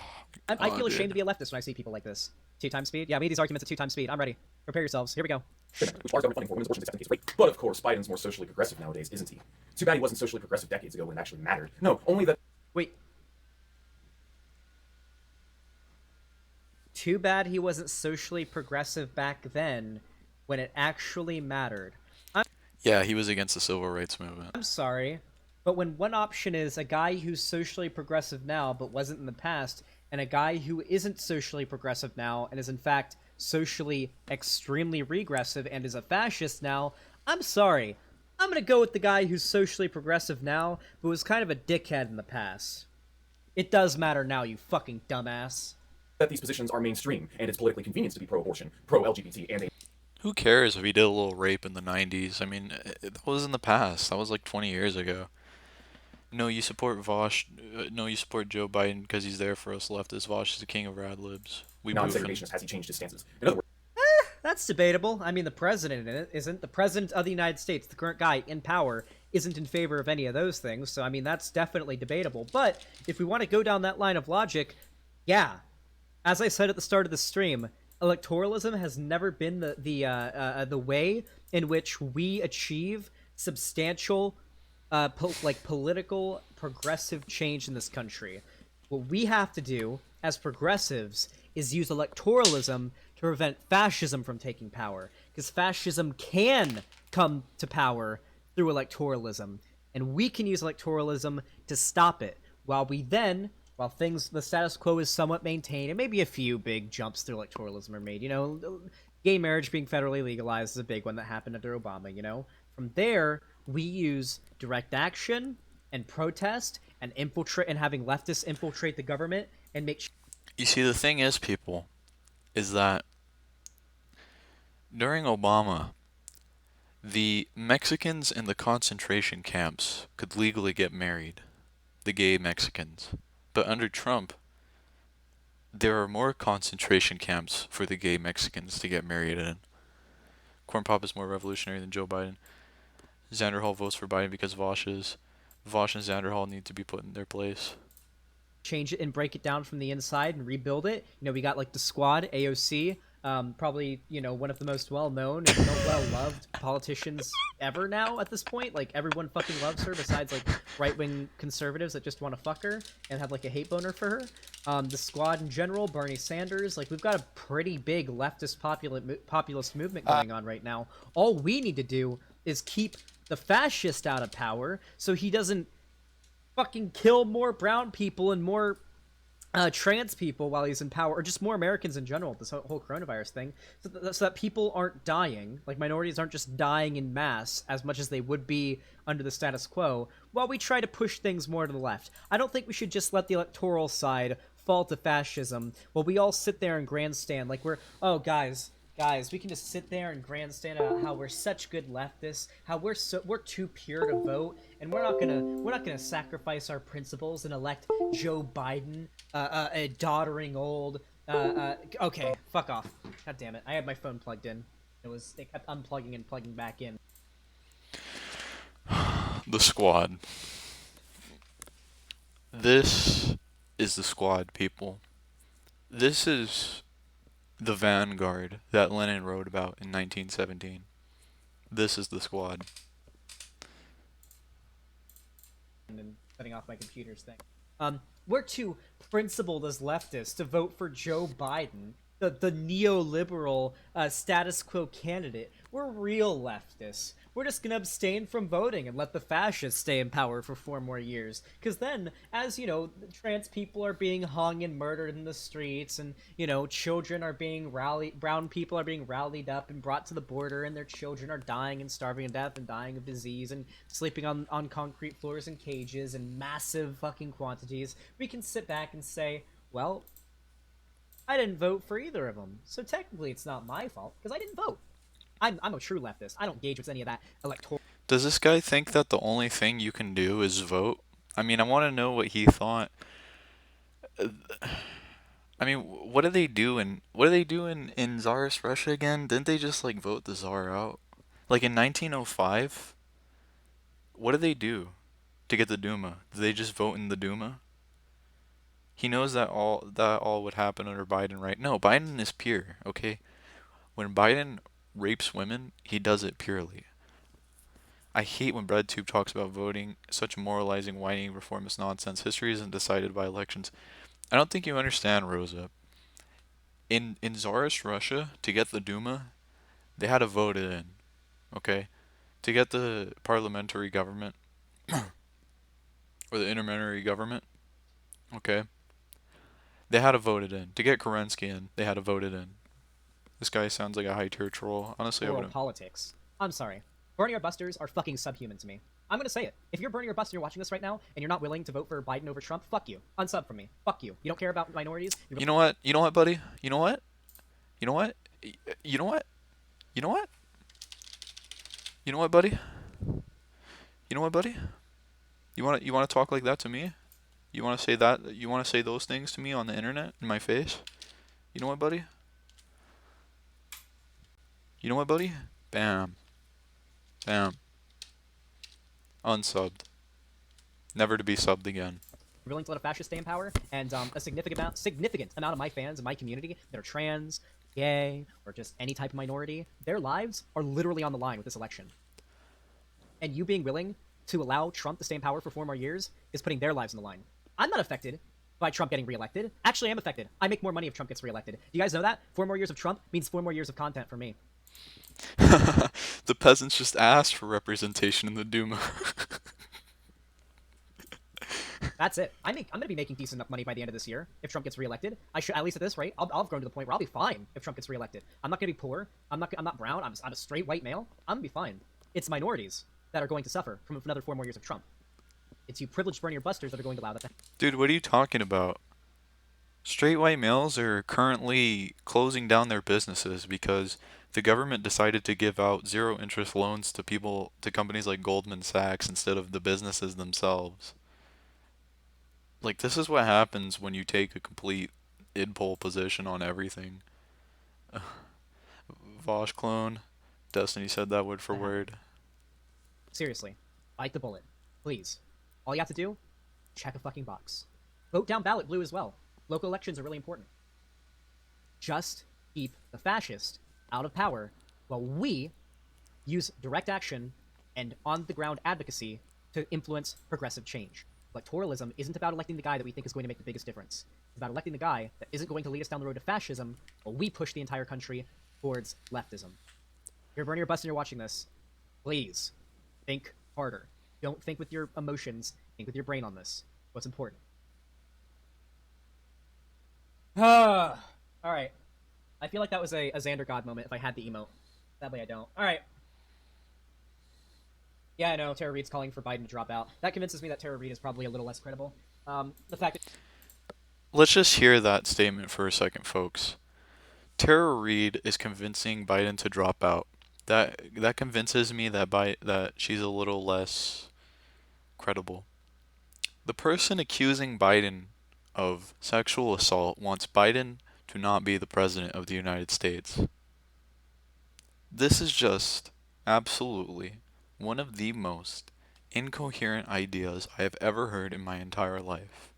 I feel ashamed to be a leftist when I see people like this. 2 times speed? Yeah, we need these arguments at 2 times speed. I'm ready. Prepare yourselves. Here we go. Which bars government funding for women's abortion is accepting case rate. But of course, Biden's more socially progressive nowadays, isn't he? Too bad he wasn't socially progressive decades ago when it actually mattered. No, only that... Wait. Too bad he wasn't socially progressive back then when it actually mattered. Yeah, he was against the civil rights movement. I'm sorry, but when one option is a guy who's socially progressive now but wasn't in the past, and a guy who isn't socially progressive now and is in fact socially extremely regressive and is a fascist now, I'm sorry. I'm gonna go with the guy who's socially progressive now but was kind of a dickhead in the past. It does matter now, you fucking dumbass. That these positions are mainstream, and it's politically convenient to be pro-abortion, pro-LGBT, and Who cares if he did a little rape in the 90s? I mean, that was in the past. That was like 20 years ago. No, you support Vosh. No, you support Joe Biden because he's there for us leftists. Vosh is the king of rad libs. We non-segregationist. Has he changed his stances? In other words, that's debatable. I mean, the president isn't. The president of the United States, the current guy in power, isn't in favor of any of those things. So, I mean, that's definitely debatable. But if we want to go down that line of logic, yeah. As I said at the start of the stream, electoralism has never been the way in which we achieve substantial, political progressive change in this country. What we have to do as progressives is use electoralism to prevent fascism from taking power, because fascism can come to power through electoralism, and we can use electoralism to stop it, while the status quo is somewhat maintained, and maybe a few big jumps through electoralism are made. You know, gay marriage being federally legalized is a big one that happened under Obama, you know? From there, we use direct action and protest and infiltrate and having leftists infiltrate the government and make... You see, the thing is, people, is that during Obama, the Mexicans in the concentration camps could legally get married. The gay Mexicans. But under Trump, there are more concentration camps for the gay Mexicans to get married in. Corn Pop is more revolutionary than Joe Biden. Xanderhall votes for Biden because Vosh and Xanderhall need to be put in their place. Change it and break it down from the inside and rebuild it. You know, we got like the Squad, AOC, probably, you know, one of the most well-known and well-loved politicians ever now at this point. Like, everyone fucking loves her besides, like, right-wing conservatives that just want to fuck her and have, like, a hate boner for her. The Squad in general, Bernie Sanders, like, we've got a pretty big leftist populist movement going on right now. All we need to do is keep the fascist out of power so he doesn't fucking kill more brown people and more trans people while he's in power, or just more Americans in general, this whole coronavirus thing, so that people aren't dying, like minorities aren't just dying in mass as much as they would be under the status quo, while we try to push things more to the left. I don't think we should just let the electoral side fall to fascism while we all sit there and grandstand like we're, oh guys, we can just sit there and grandstand about how we're such good leftists, how we're too pure to vote, and we're not gonna sacrifice our principles and elect Joe Biden, a doddering old. Okay, fuck off. God damn it! I had my phone plugged in. It kept unplugging and plugging back in. The squad. This is the squad, people. This is the vanguard that Lenin wrote about in 1917. This is the squad. And setting off my computer's thing. We're too principled as leftists to vote for Joe Biden, the neoliberal status quo candidate. We're real leftists. We're just gonna abstain from voting and let the fascists stay in power for 4 more years. Because then, as you know, trans people are being hung and murdered in the streets, and children are being brown people are being rallied up and brought to the border, and their children are dying and starving to death and dying of disease and sleeping on concrete floors in cages in massive fucking quantities. We can sit back and say, well, I didn't vote for either of them, so technically it's not my fault because I didn't vote. I'm a true leftist. I don't engage with any of that electoral. Does this guy think that the only thing you can do is vote? I mean, I want to know what he thought. I mean, what do they do in Tsarist Russia again? Didn't they just like vote the Tsar out? Like in 1905? What do they do to get the Duma? Do they just vote in the Duma? He knows that all would happen under Biden, right? No, Biden is pure, okay? When Biden rapes women, he does it purely. I hate when BreadTube talks about voting, such moralizing, whining, reformist nonsense. History isn't decided by elections. I don't think you understand, Rosa. In Tsarist Russia, to get the Duma, they had to vote it in, okay? To get the parliamentary government, or the intermediary government, okay? They had to vote it in. To get Kerensky in, they had to vote it in. This guy sounds like a high-tier troll. Honestly, I wouldn't. Politics. I'm sorry. Bernie or busters are fucking subhuman to me. I'm gonna say it. If you're Bernie or Buster and you're watching this right now, and you're not willing to vote for Biden over Trump, fuck you. Unsub from me. Fuck you. You don't care about minorities. You know what? You know what, buddy? You know what? You know what? You know what? You know what? You know what, buddy? You know what, buddy? You wanna talk like that to me? You wanna say that? You wanna say those things to me on the internet in my face? You know what, buddy? You know what, buddy? Bam. Bam. Unsubbed. Never to be subbed again. Willing to let a fascist stay in power, and a significant amount of my fans in my community that are trans, gay, or just any type of minority, their lives are literally on the line with this election. And you being willing to allow Trump to stay in power for 4 more years is putting their lives on the line. I'm not affected by Trump getting reelected. Actually, I'm affected. I make more money if Trump gets reelected. Do you guys know that? 4 more years of Trump means 4 more years of content for me. The peasants just asked for representation in the Duma. That's it. I'm gonna be making decent enough money by the end of this year if Trump gets reelected. I should, at least at this rate, I'll have grown to the point where I'll be fine if Trump gets reelected. I'm not gonna be poor. I'm not brown. I'm a straight white male. I'm gonna be fine. It's minorities that are going to suffer from another 4 more years of Trump. It's you privileged Bernie or busters that are going to allow that. Dude, what are you talking about? Straight white males are currently closing down their businesses because the government decided to give out 0-interest loans to companies like Goldman Sachs instead of the businesses themselves. Like, this is what happens when you take a complete id-pole position on everything. Vosh clone. Destiny said that word for word. Seriously, bite the bullet. Please. All you have to do, check a fucking box. Vote down ballot blue as well. Local elections are really important. Just keep the fascist out of power while we use direct action and on-the-ground advocacy to influence progressive change. Electoralism isn't about electing the guy that we think is going to make the biggest difference. It's about electing the guy that isn't going to lead us down the road to fascism while we push the entire country towards leftism. If you're Bernie or Buster and you're watching this, please think harder. Don't think with your emotions. Think with your brain on this. What's important? All right. I feel like that was a Xander God moment if I had the emote. Sadly, I don't. All right. Yeah, I know. Tara Reid's calling for Biden to drop out. That convinces me that Tara Reid is probably a little less credible. The fact that... Let's just hear that statement for a second, folks. Tara Reid is convincing Biden to drop out. That convinces me that she's a little less credible. The person accusing Biden of sexual assault wants Biden to not be the president of the United States. This is just absolutely one of the most incoherent ideas I have ever heard in my entire life.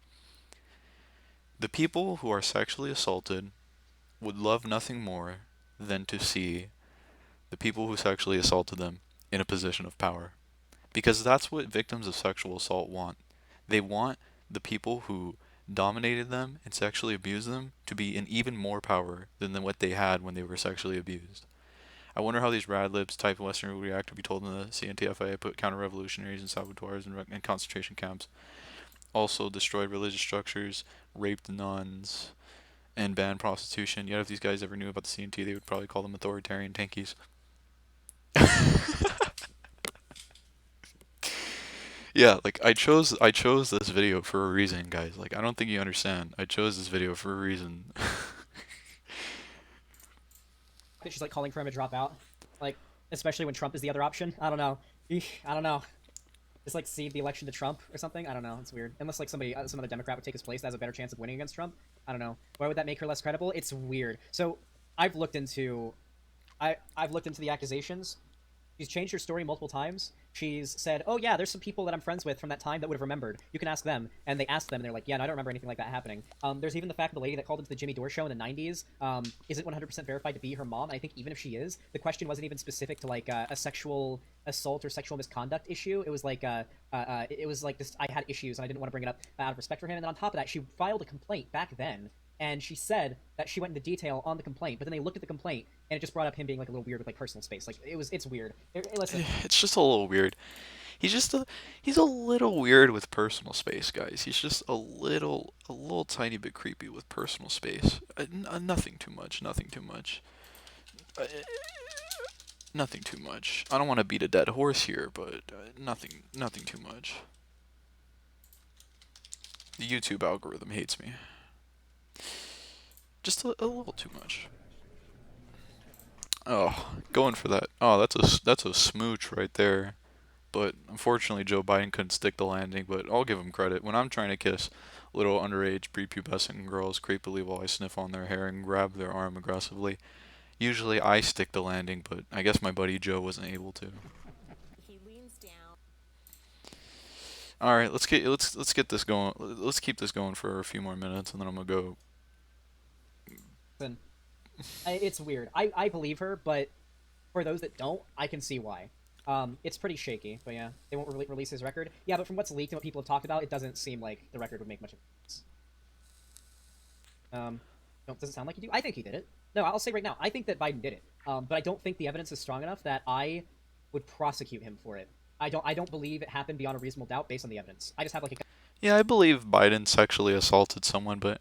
The people who are sexually assaulted would love nothing more than to see the people who sexually assaulted them in a position of power. Because that's what victims of sexual assault want. They want the people who dominated them and sexually abused them to be in even more power than what they had when they were sexually abused. I wonder how these rad libs type Western would react to be told in the CNTFA put counter-revolutionaries and saboteurs in concentration camps. Also destroyed religious structures, raped nuns, and banned prostitution. Yet if these guys ever knew about the CNT, they would probably call them authoritarian tankies. Yeah, like I chose this video for a reason, guys. Like I don't think you understand. I chose this video for a reason. she's like calling for him to drop out, like especially when Trump is the other option. I don't know. I don't know. Just like cede the election to Trump or something. I don't know. It's weird. Unless like some other Democrat would take his place that has a better chance of winning against Trump. I don't know. Why would that make her less credible? It's weird. So I've looked into the accusations. She's changed her story multiple times. She's said, oh yeah, there's some people that I'm friends with from that time that would have remembered. You can ask them. And they asked them, and they're like, yeah, no, I don't remember anything like that happening. There's even the fact that the lady that called into the Jimmy Dore show in the 90s isn't 100% verified to be her mom. And I think even if she is, the question wasn't even specific to like a sexual assault or sexual misconduct issue. It was like this, I had issues and I didn't want to bring it up out of respect for him. And then on top of that, she filed a complaint back then. And she said that she went into detail on the complaint, but then they looked at the complaint, and it just brought up him being like a little weird with like personal space. Like it's weird. Listen, It's just a little weird. He's a little weird with personal space, guys. He's just a little tiny bit creepy with personal space. Nothing too much. Nothing too much. Nothing too much. I don't want to beat a dead horse here, but nothing too much. The YouTube algorithm hates me. Just a little too much. Oh, going for that. Oh, that's a smooch right there. But unfortunately, Joe Biden couldn't stick the landing. But I'll give him credit. When I'm trying to kiss little underage prepubescent girls creepily while I sniff on their hair and grab their arm aggressively, usually I stick the landing. But I guess my buddy Joe wasn't able to. He leans down. All right, let's get this going. Let's keep this going for a few more minutes, and then I'm gonna go. It's weird. I believe her, but for those that don't, I can see why. It's pretty shaky, but yeah, they won't release his record. Yeah, but from what's leaked and what people have talked about, it doesn't seem like the record would make much of a difference. No, does it sound like you do? I think he did it. No, I'll say right now, I think that Biden did it. But I don't think the evidence is strong enough that I would prosecute him for it. I don't believe it happened beyond a reasonable doubt based on the evidence. I just have like a... Yeah, I believe Biden sexually assaulted someone, but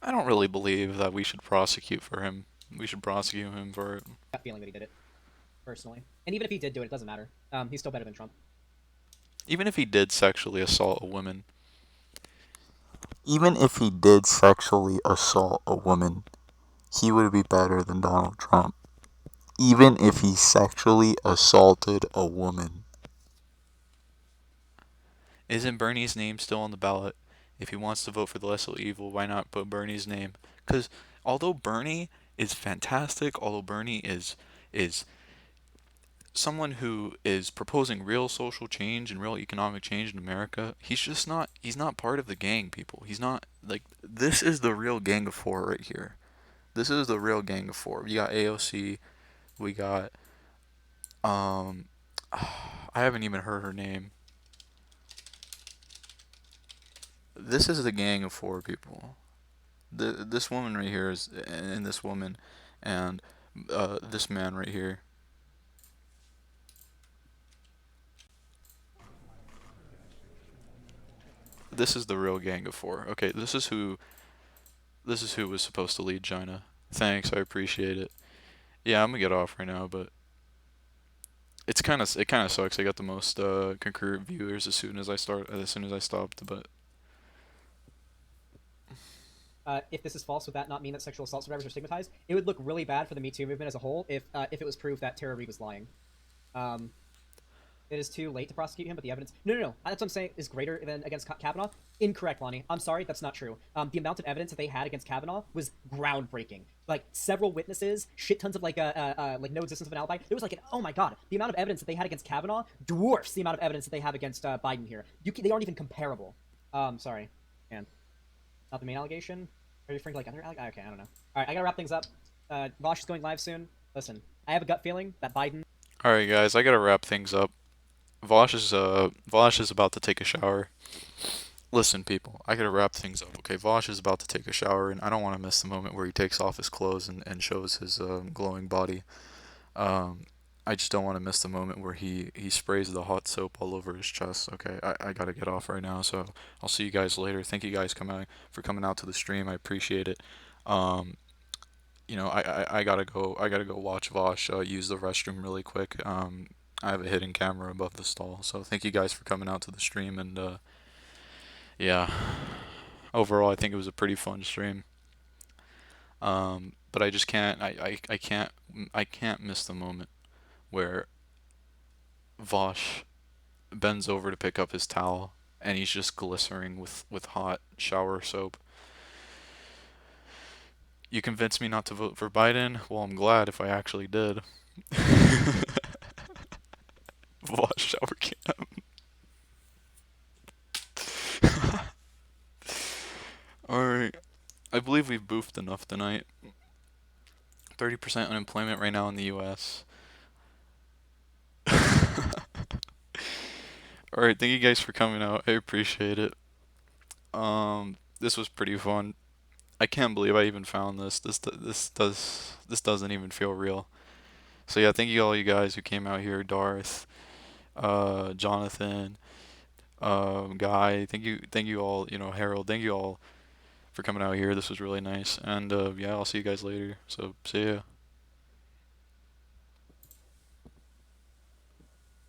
I don't really believe that we should prosecute for him. We should prosecute him for it. That feeling that he did it, personally. And even if he did do it, it doesn't matter. He's still better than Trump. Even if he did sexually assault a woman. Even if he did sexually assault a woman, he would be better than Donald Trump. Even if he sexually assaulted a woman. Isn't Bernie's name still on the ballot? If he wants to vote for the lesser evil, why not put Bernie's name? Because although Bernie is fantastic, although Bernie is someone who is proposing real social change and real economic change in America, he's not part of the gang, people. He's not, like, this is the real gang of four right here. This is the real gang of four. We got AOC, we got, I haven't even heard her name. This is the gang of four people. This woman right here is, and this woman, and this man right here. this is the real Gang of Four. Okay, this is who was supposed to lead China. Thanks, I appreciate it. Yeah, I'm gonna get off right now, but it kind of sucks. I got the most concurrent viewers as soon as I stopped, but if this is false, would that not mean that sexual assault survivors are stigmatized? It would look really bad for the Me Too movement as a whole if it was proved that Tara Reid was lying. It is too late to prosecute him, but the evidence... No. That's what I'm saying is greater than against Kavanaugh. Incorrect, Lonnie. I'm sorry, that's not true. The amount of evidence that they had against Kavanaugh was groundbreaking. Like, several witnesses, shit tons of, like no existence of an alibi. There was, like, oh my god, the amount of evidence that they had against Kavanaugh dwarfs the amount of evidence that they have against Biden here. They aren't even comparable. Sorry. Man. Not the main allegation? Are you referring to, like, other allegations? Okay, I don't know. Alright, I gotta wrap things up. Vosh is going live soon. Listen, I have a gut feeling that Biden... alright guys, I gotta wrap things up. Vosh is about to take a shower. Listen, people, I gotta wrap things up. Okay, Vosh is about to take a shower, and I don't want to miss the moment where he takes off his clothes and shows his glowing body. I just don't want to miss the moment where he sprays the hot soap all over his chest. Okay, I gotta get off right now, so I'll see you guys later. Thank you guys for coming out to the stream. I appreciate it. You know, I gotta go watch Vosh use the restroom really quick. I have a hidden camera above the stall, so thank you guys for coming out to the stream, and yeah, overall I think it was a pretty fun stream. But I just can't I can't miss the moment where Vosh bends over to pick up his towel and he's just glycering with hot shower soap. You convinced me not to vote for Biden. Well, I'm glad if I actually did. Vosh shower cam. Alright. I believe we've boofed enough tonight. 30% unemployment right now in the US. Alright, thank you guys for coming out. I appreciate it. This was pretty fun. I can't believe I even found this. This doesn't even feel real. So yeah, thank you all you guys who came out here. Darth, Jonathan, Guy, thank you all, you know, Harold, thank you all for coming out here. This was really nice. And yeah, I'll see you guys later. So see ya.